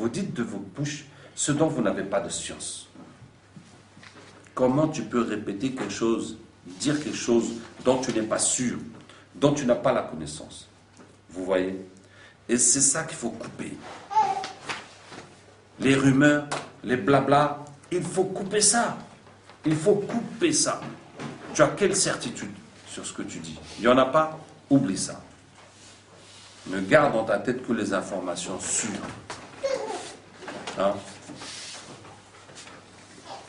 dites de vos bouches ce dont vous n'avez pas de science. Comment tu peux répéter quelque chose dire quelque chose dont tu n'es pas sûr, dont tu n'as pas la connaissance. Vous voyez? Et c'est ça qu'il faut couper. Les rumeurs, les blabla, il faut couper ça. Il faut couper ça. Tu as quelle certitude sur ce que tu dis? Il n'y en a pas? Oublie ça. Ne garde dans ta tête que les informations sûres. Hein?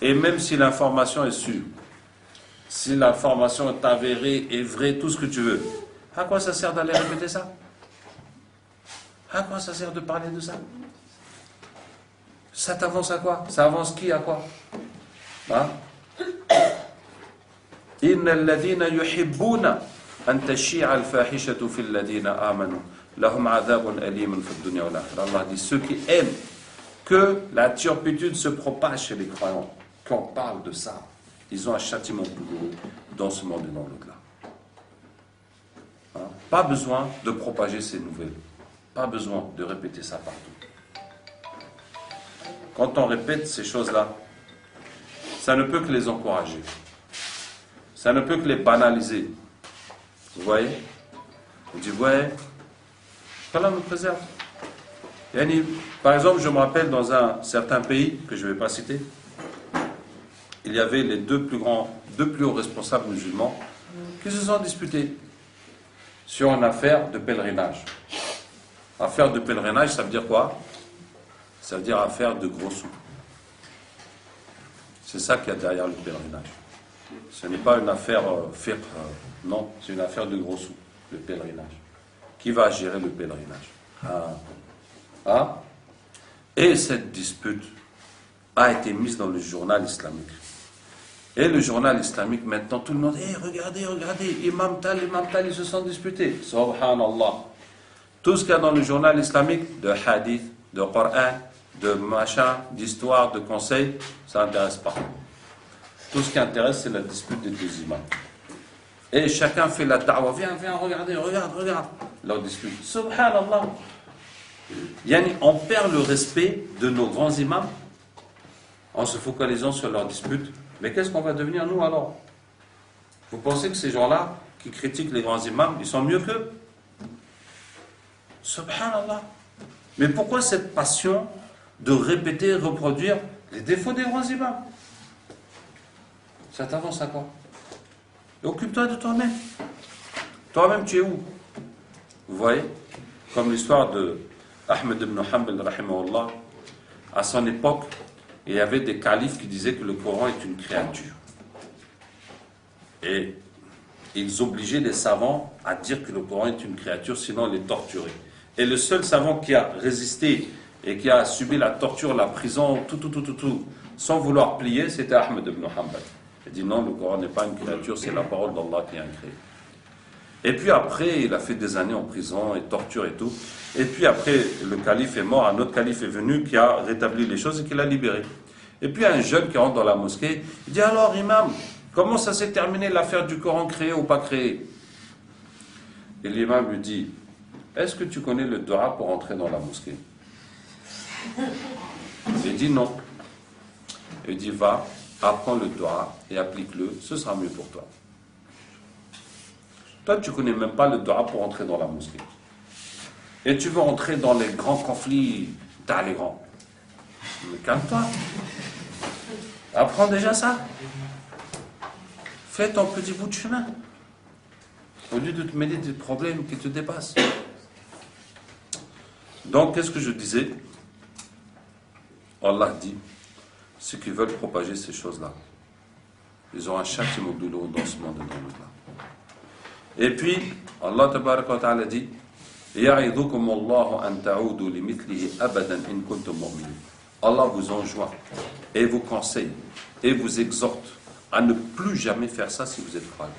Et même si l'information est sûre, si l'information est avérée, est vraie, tout ce que tu veux, à quoi ça sert d'aller répéter ça? À quoi ça sert de parler de ça? Ça t'avance à quoi? Ça avance qui à quoi? Hein? إن الذين يحبون أن تشيع الفاحشة في الذين آمنوا لهم عذاب أليم في الدنيا والآخرة. Allah dit ceux qui aiment que la turpitude se propage chez les croyants, qu'on parle de ça, ils ont un châtiment douloureux dans ce monde et dans l'au-delà. Hein? Pas besoin de propager ces nouvelles, pas besoin de répéter ça partout. Quand on répète ces choses-là, ça ne peut que les encourager. Ça ne peut que les banaliser. Vous voyez? On dit, ouais, qu'Allah nous préserve. Par exemple, je me rappelle dans un certain pays, que je ne vais pas citer, il y avait les deux plus hauts responsables musulmans qui se sont disputés sur une affaire de pèlerinage. Affaire de pèlerinage, ça veut dire quoi? Ça veut dire affaire de gros sous. C'est ça qu'il y a derrière le pèlerinage. Ce n'est pas une affaire fiqh, non, c'est une affaire de gros sous, le pèlerinage. Qui va gérer le pèlerinage? Ah. Et cette dispute a été mise dans le journal islamique. Et le journal islamique, maintenant, tout le monde, regardez, Imam Tal, ils se sont disputés. Subhanallah. Tout ce qu'il y a dans le journal islamique, de hadith, de Coran, de machin, d'histoire, de conseils, ça n'intéresse pas. Tout ce qui intéresse, c'est la dispute des deux imams. Et chacun fait la da'wa. Viens, regarde. Leur dispute. Subhanallah. On perd le respect de nos grands imams en se focalisant sur leur dispute. Mais qu'est-ce qu'on va devenir nous alors? Vous pensez que ces gens-là qui critiquent les grands imams, ils sont mieux qu'eux? Subhanallah. Mais pourquoi cette passion de répéter, reproduire les défauts des grands imams? Ça t'avance à quoi? Et occupe-toi de toi-même. Toi-même, tu es où? Vous voyez? Comme l'histoire de Ahmed ibn Hanbal, rahimahullah, à son époque, il y avait des califes qui disaient que le Coran est une créature. Et ils obligeaient les savants à dire que le Coran est une créature, sinon les torturaient. Et le seul savant qui a résisté et qui a subi la torture, la prison, tout, sans vouloir plier, c'était Ahmed ibn Hanbal. Il dit non, le Coran n'est pas une créature, c'est la parole d'Allah qui a créé. Et puis après, il a fait des années en prison et torture et tout. Et puis après, le calife est mort, un autre calife est venu qui a rétabli les choses et qui l'a libéré. Et puis un jeune qui rentre dans la mosquée, il dit alors imam, comment ça s'est terminé l'affaire du Coran créé ou pas créé? Et l'imam lui dit, est-ce que tu connais le dua pour entrer dans la mosquée? Il dit non. Il dit va, apprends le dua et applique-le, ce sera mieux pour toi. Toi, tu ne connais même pas le dua pour entrer dans la mosquée. Et tu veux entrer dans les grands conflits, t'as les grands. Mais calme-toi. Apprends déjà ça. Fais ton petit bout de chemin. Au lieu de te mêler des problèmes qui te dépassent. Donc, qu'est-ce que je disais? Allah dit, ceux qui veulent propager ces choses-là, ils ont un châtiment douloureux dans ce monde et dans l'au-delà. Et puis, Allah tabaraka wa ta'ala dit, يَعِذُكُمُ اللَّهُ أَن تَعُودُوا لِمِثْلِهِ أَبَدًا إِن كُنتُم مُؤْمِنِينَ. Allah vous enjoint et vous conseille et vous exhorte à ne plus jamais faire ça si vous êtes croyant.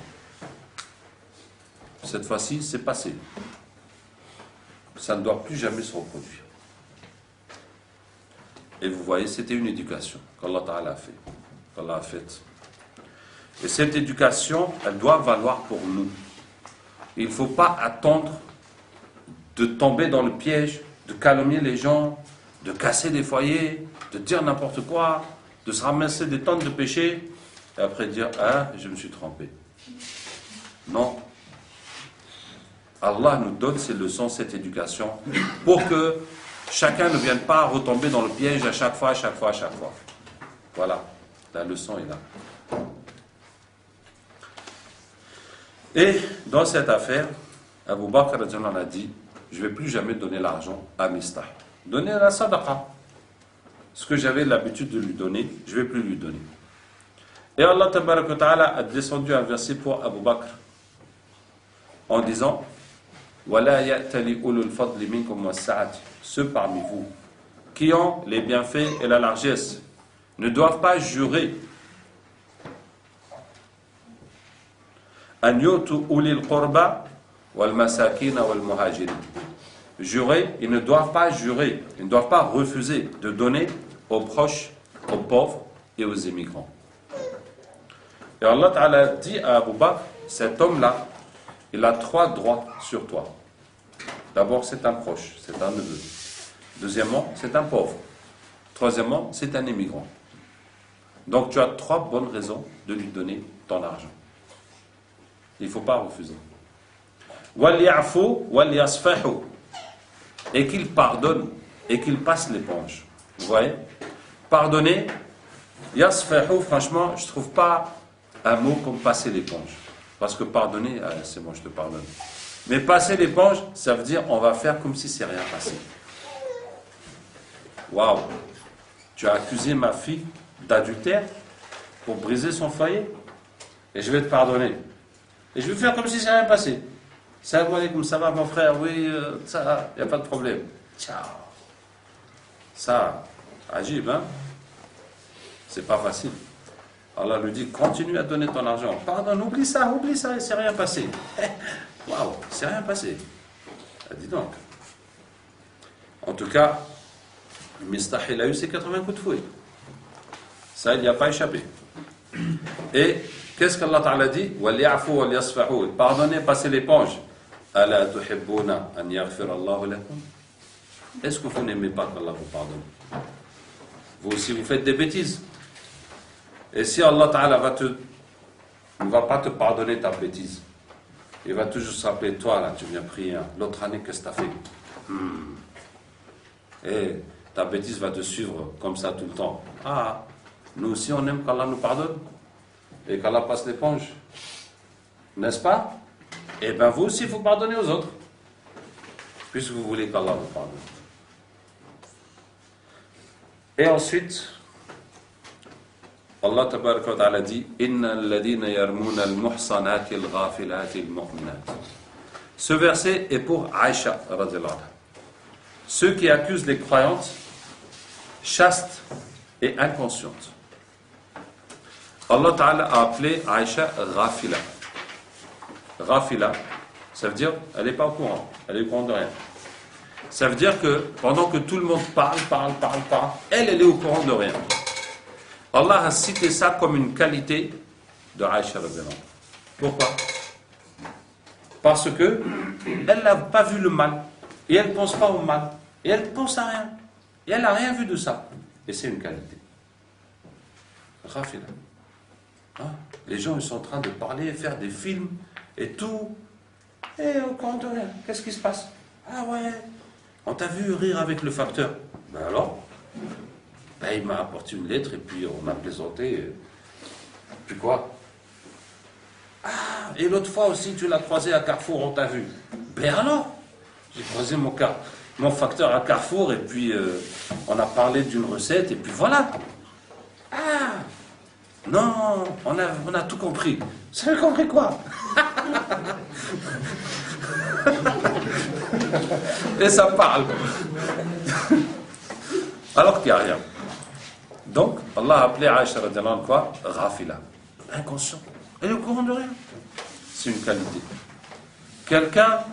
Cette fois-ci, c'est passé. Ça ne doit plus jamais se reproduire. Et vous voyez, c'était une éducation qu'Allah Ta'ala a fait, qu'Allah a faite. Et cette éducation, elle doit valoir pour nous. Il ne faut pas attendre de tomber dans le piège, de calomnier les gens, de casser des foyers, de dire n'importe quoi, de se ramasser des tonnes de péchés, et après dire, ah, je me suis trompé. Non. Allah nous donne ces leçons, cette éducation, pour que chacun ne vienne pas retomber dans le piège à chaque fois. Voilà, la leçon est là. Et dans cette affaire, Abu Bakr a dit, je ne vais plus jamais donner l'argent à Mistah. Donner la sadaqa. Ce que j'avais l'habitude de lui donner, je ne vais plus lui donner. Et Allah tabaraka wa ta'ala a descendu un verset pour Abu Bakr en disant وَلَا يَأْتَلِ أُولُو الْفَضْلِ مِنْكُمْ وَالسَّعَةِ. Ceux parmi vous qui ont les bienfaits et la largesse ne doivent pas jurer أَنْ يُؤْتُوا أُولِي الْقُرْبَى وَالْمَسَاكِينَ وَالْمُهَاجِرِينَ. Jurer, ils ne doivent pas jurer, ils ne doivent pas refuser de donner aux proches, aux pauvres et aux immigrants. Et Allah Ta'ala dit à Abu Bakr, cet homme-là, il a 3 droits sur toi. D'abord, c'est un proche, c'est un neveu. Deuxièmement, c'est un pauvre. Troisièmement, c'est un immigrant. Donc tu as 3 bonnes raisons de lui donner ton argent. Il ne faut pas refuser. وَلْيَعْفُوا وَلْيَصْفَحُوا. Et qu'il pardonne et qu'il passe l'éponge. Vous voyez? Pardonner, yasfahu, franchement, je ne trouve pas un mot comme passer l'éponge. Parce que pardonner, c'est bon, je te pardonne. Mais passer l'éponge, ça veut dire on va faire comme si c'est rien passé. Waouh! Tu as accusé ma fille d'adultère pour briser son foyer et je vais te pardonner. Et je vais faire comme si c'est rien passé. Salam alaikum, ça va mon frère? Oui, ça, il n'y a pas de problème. Ciao. Ça, agib, hein? C'est pas facile. Allah lui dit, continue à donner ton argent. Pardon, oublie ça, il s'est rien passé. Waouh, il s'est rien passé. Dis donc. En tout cas, Mistah, il a eu ses 80 coups de fouet. Ça, il n'y a pas échappé. Et qu'est-ce qu'Allah Ta'ala dit? وَلْيَعْفُوا وَلْيَصْفَحُوا. Pardonnez, passez l'éponge. أَلَا تُحِبُّونَ أَنْ يَغْفِرَ اللَّهُ لَكُمْ. Est-ce que vous n'aimez pas qu'Allah vous pardonne? Vous aussi, vous faites des bêtises. Et si Allah Ta'ala ne va pas te pardonner ta bêtise, il va toujours se rappeler, toi là, tu viens prier, l'autre année, qu'est-ce que tu as fait? Et ta bêtise va te suivre comme ça tout le temps. Ah, nous aussi on aime qu'Allah nous pardonne et qu'Allah passe l'éponge. N'est-ce pas? Et bien vous aussi, vous pardonnez aux autres, puisque vous voulez qu'Allah vous pardonne. Et ensuite, Allah tabaraka wa ta'ala dit Inna alladhina yarmuna al-muhsanati al-ghafilati al-mu'minat. Ce verset est pour Aïcha radhiyallahu anha. Ceux qui accusent les croyantes chastes et inconscientes. Allah Ta'ala a appelé Aïcha Ghafila. Ghafila, ça veut dire elle n'est pas au courant, elle est au courant de rien. Ça veut dire que pendant que tout le monde parle, elle est au courant de rien. Allah a cité ça comme une qualité de Aïcha radhiyallahu anha. Pourquoi? Parce que elle n'a pas vu le mal et elle ne pense pas au mal et elle ne pense à rien et elle n'a rien vu de ça. Et c'est une qualité. Ghafila. Les gens ils sont en train de parler, faire des films et tout. Et au courant de rien. Qu'est-ce qui se passe? Ah ouais, on t'a vu rire avec le facteur. Ben alors? Ben il m'a apporté une lettre et puis on a plaisanté. Puis quoi? Ah, et l'autre fois aussi tu l'as croisé à Carrefour, on t'a vu. Ben alors? J'ai croisé mon facteur à Carrefour et puis on a parlé d'une recette et puis voilà. Ah! Non, on a tout compris. Vous avez compris quoi? Et ça parle. Alors qu'il n'y a rien. Donc, Allah a appelé Aïcha radhiyallahu anha quoi? Ghafila. Inconscient. Elle est au courant de rien. C'est une qualité. Quelqu'un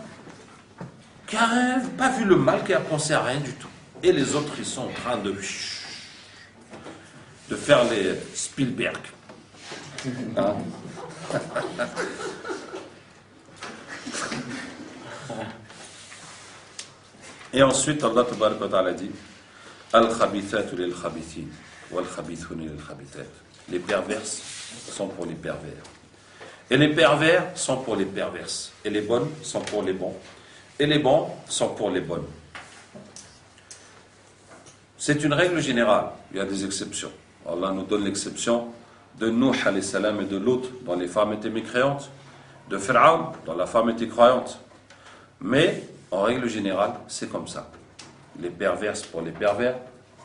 qui n'a pas vu le mal, qui n'a pensé à rien du tout. Et les autres, ils sont en train de faire les Spielberg. Hein? Et ensuite, Allah tabaraka wa ta'ala dit Al-khabithatu lil-khabithin wal-khabithun lil-khabithat. Les perverses sont pour les pervers Et les pervers sont pour les perverses. Et les bonnes sont pour les bons. Et les bons sont pour les bonnes. C'est une règle générale. Il y a des exceptions. Allah nous donne l'exception de Nuh alayhi salam et de l'autre, dont les femmes étaient mécréantes, de Pharaon, dont la femme était croyante. Mais, en règle générale, c'est comme ça. Les perverses pour les pervers,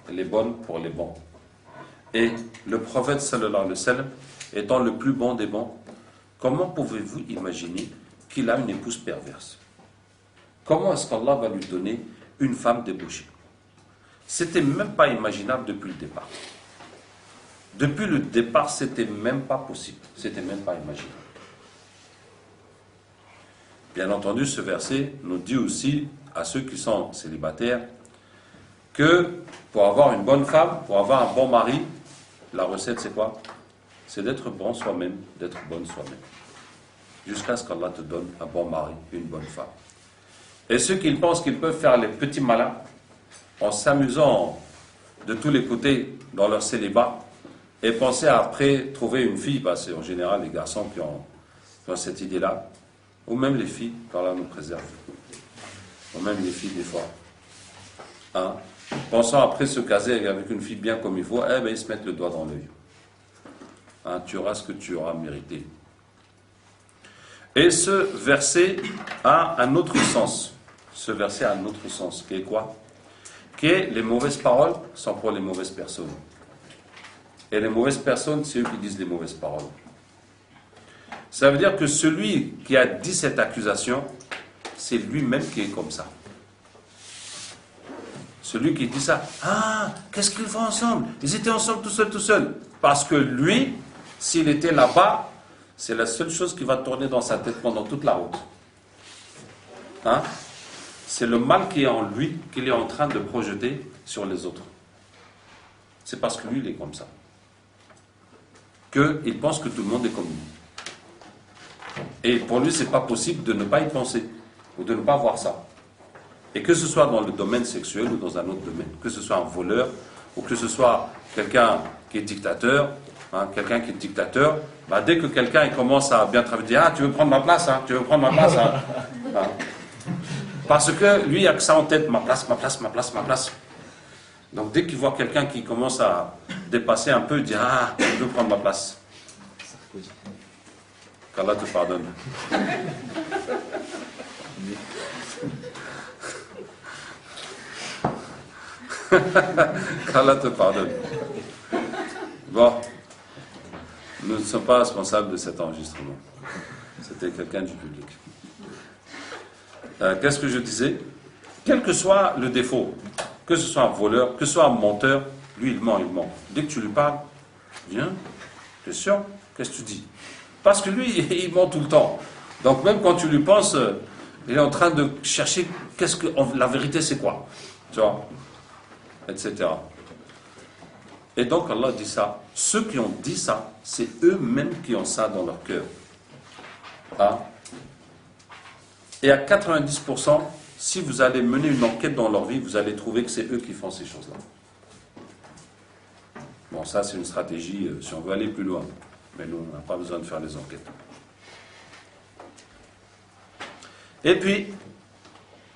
et les bonnes pour les bons. Et le prophète sallallahu alayhi wa sallam, étant le plus bon des bons, comment pouvez-vous imaginer qu'il a une épouse perverse? Comment est-ce qu'Allah va lui donner une femme débauchée? C'était même pas imaginable depuis le départ. Depuis le départ, c'était même pas possible. C'était même pas imaginable. Bien entendu, ce verset nous dit aussi à ceux qui sont célibataires que pour avoir une bonne femme, pour avoir un bon mari, la recette c'est quoi? C'est d'être bon soi-même, d'être bonne soi-même. Jusqu'à ce qu'Allah te donne un bon mari, une bonne femme. Et ceux qui pensent qu'ils peuvent faire les petits malins, en s'amusant de tous les côtés dans leur célibat, et penser à après trouver une fille, parce que c'est en général les garçons qui ont cette idée-là, ou même les filles, quand Allah nous préserve, ou même les filles des fois. Hein? Pensant après se caser avec une fille bien comme il faut, ils se mettent le doigt dans l'œil. Hein, tu auras ce que tu auras mérité. Et ce verset a un autre sens. Ce verset a un autre sens, qui est quoi? Qui est les mauvaises paroles sont pour les mauvaises personnes. Et les mauvaises personnes, c'est eux qui disent les mauvaises paroles. Ça veut dire que celui qui a dit cette accusation, c'est lui-même qui est comme ça. Celui qui dit ça, qu'est-ce qu'ils font ensemble? Ils étaient ensemble tout seuls. Parce que lui, s'il était là-bas, c'est la seule chose qui va tourner dans sa tête pendant toute la route. Hein? C'est le mal qui est en lui, qu'il est en train de projeter sur les autres. C'est parce que lui, il est comme ça. Qu'il pense que tout le monde est comme lui. Et pour lui, c'est pas possible de ne pas y penser, ou de ne pas voir ça. Et que ce soit dans le domaine sexuel ou dans un autre domaine, que ce soit un voleur, ou que ce soit quelqu'un qui est dictateur, dès que quelqu'un il commence à bien travailler, tu veux prendre ma place, tu veux prendre ma place. Parce que lui, il a que ça en tête, ma place. Donc dès qu'il voit quelqu'un qui commence à dépasser un peu, il dit, je veux prendre ma place. Qu'Allah te pardonne. Qu'Allah te pardonne. Bon, nous ne sommes pas responsables de cet enregistrement. C'était quelqu'un du public. Qu'est-ce que je disais? Quel que soit le défaut, que ce soit un voleur, que ce soit un menteur, lui il ment. Dès que tu lui parles, viens, t'es sûr? Qu'est-ce que tu dis? Parce que lui, il ment tout le temps. Donc même quand tu lui penses, il est en train de chercher la vérité c'est quoi? Tu vois? Etc. Et donc Allah dit ça. Ceux qui ont dit ça, c'est eux-mêmes qui ont ça dans leur cœur. Et à 90%, si vous allez mener une enquête dans leur vie, vous allez trouver que c'est eux qui font ces choses-là. Bon, ça c'est une stratégie si on veut aller plus loin. Mais nous, on n'a pas besoin de faire les enquêtes. Et puis,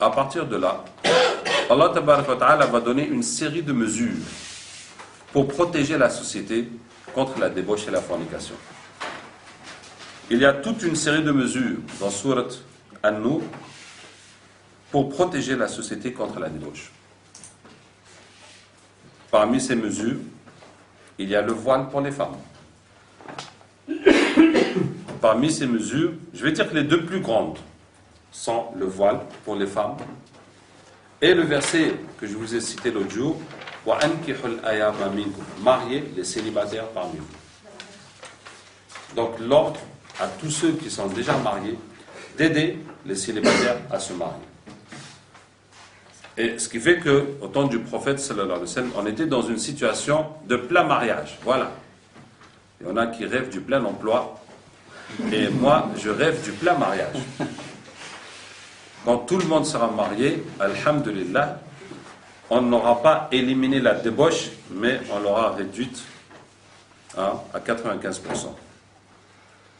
à partir de là, Allah Tabaraka wa Ta'ala va donner une série de mesures pour protéger la société contre la débauche et la fornication. Il y a toute une série de mesures dans Surat An-Nur pour protéger la société contre la débauche. Parmi ces mesures, il y a le voile pour les femmes. Parmi ces mesures, je vais dire que les deux plus grandes sont le voile pour les femmes et le verset que je vous ai cité l'autre jour, wa ankihul ayama minkum, mariez les célibataires parmi vous. Donc l'ordre à tous ceux qui sont déjà mariés d'aider les célibataires à se marier. Et ce qui fait que, au temps du prophète sallallahu alayhi wa sallam, on était dans une situation de plein mariage. Voilà. Il y en a qui rêvent du plein emploi, et moi, je rêve du plein mariage. Quand tout le monde sera marié, alhamdulillah, on n'aura pas éliminé la débauche, mais on l'aura réduite à 95%.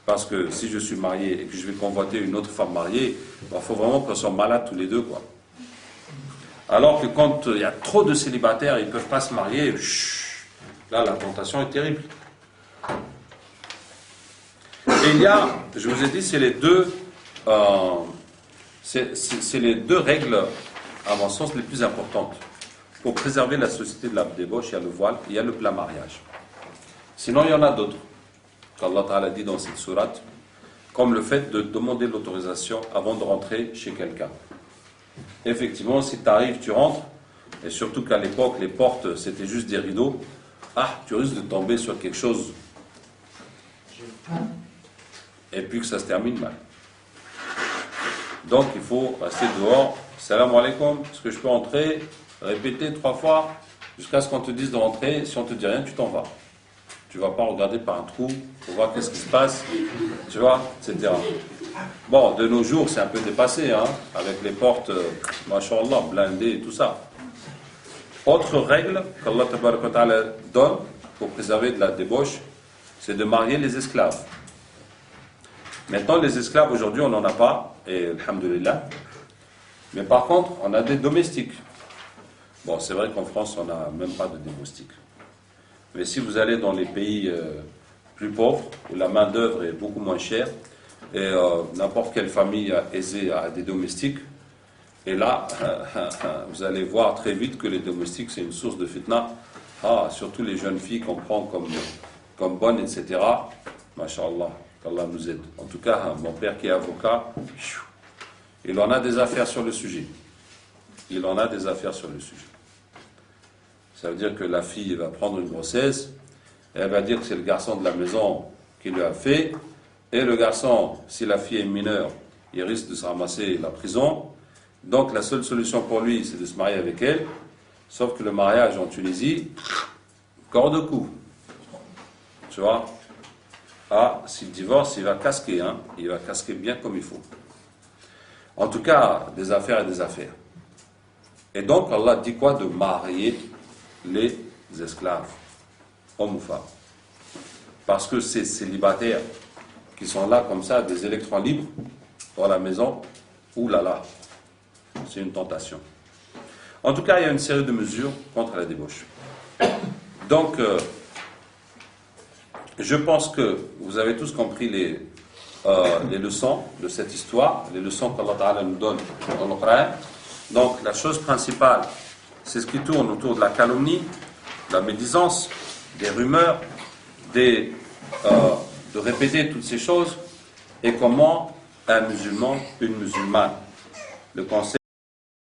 Parce que si je suis marié et que je vais convoiter une autre femme mariée, il faut vraiment qu'on soit malades tous les deux, quoi. Alors que quand il y a trop de célibataires, ils ne peuvent pas se marier, là, la tentation est terrible. Et il y a, je vous ai dit, c'est les deux règles, à mon sens, les plus importantes. Pour préserver la société de la débauche, il y a le voile, il y a le plein mariage. Sinon, il y en a d'autres, qu'Allah Ta'ala dit dans cette sourate, comme le fait de demander l'autorisation avant de rentrer chez quelqu'un. Effectivement, si tu arrives, tu rentres, et surtout qu'à l'époque, les portes, c'était juste des rideaux, tu risques de tomber sur quelque chose. Et puis que ça se termine mal. Donc, il faut rester dehors. Salam alaikum, est-ce que je peux entrer? Répéter 3 fois, jusqu'à ce qu'on te dise de rentrer. Si on te dit rien, tu t'en vas. Tu ne vas pas regarder par un trou pour voir qu'est-ce qui se passe, tu vois, etc. Bon, de nos jours, c'est un peu dépassé, hein, avec les portes, mashallah, blindées et tout ça. Autre règle qu'Allah Tabaraka wa Ta'ala donne pour préserver de la débauche, c'est de marier les esclaves. Maintenant, les esclaves, aujourd'hui, on n'en a pas, et alhamdoulilah. Mais par contre, on a des domestiques. Bon, c'est vrai qu'en France, on n'a même pas de domestiques. Mais si vous allez dans les pays plus pauvres, où la main-d'œuvre est beaucoup moins chère, et n'importe quelle famille aisée a des domestiques, et là, vous allez voir très vite que les domestiques, c'est une source de fitna. Surtout les jeunes filles qu'on prend comme bonnes, etc. Masha'Allah, qu'Allah nous aide. En tout cas, mon père qui est avocat, il en a des affaires sur le sujet. Il en a des affaires sur le sujet. Ça veut dire que la fille va prendre une grossesse, et elle va dire que c'est le garçon de la maison qui lui a fait, et le garçon, si la fille est mineure, il risque de se ramasser la prison. Donc la seule solution pour lui, c'est de se marier avec elle, sauf que le mariage en Tunisie, corps de cou. Tu vois? S'il divorce, il va casquer, hein? Il va casquer bien comme il faut. En tout cas, des affaires et des affaires. Et donc, Allah dit quoi? De marier les esclaves, hommes ou femmes. Parce que ces célibataires qui sont là comme ça, des électrons libres, dans la maison, oulala, c'est une tentation. En tout cas, il y a une série de mesures contre la débauche. Donc, je pense que vous avez tous compris les leçons de cette histoire, les leçons qu'Allah Ta'ala nous donne dans le Coran. Donc, la chose principale, c'est ce qui tourne autour de la calomnie, de la médisance, des rumeurs, de répéter toutes ces choses, et comment un musulman, une musulmane, le conseil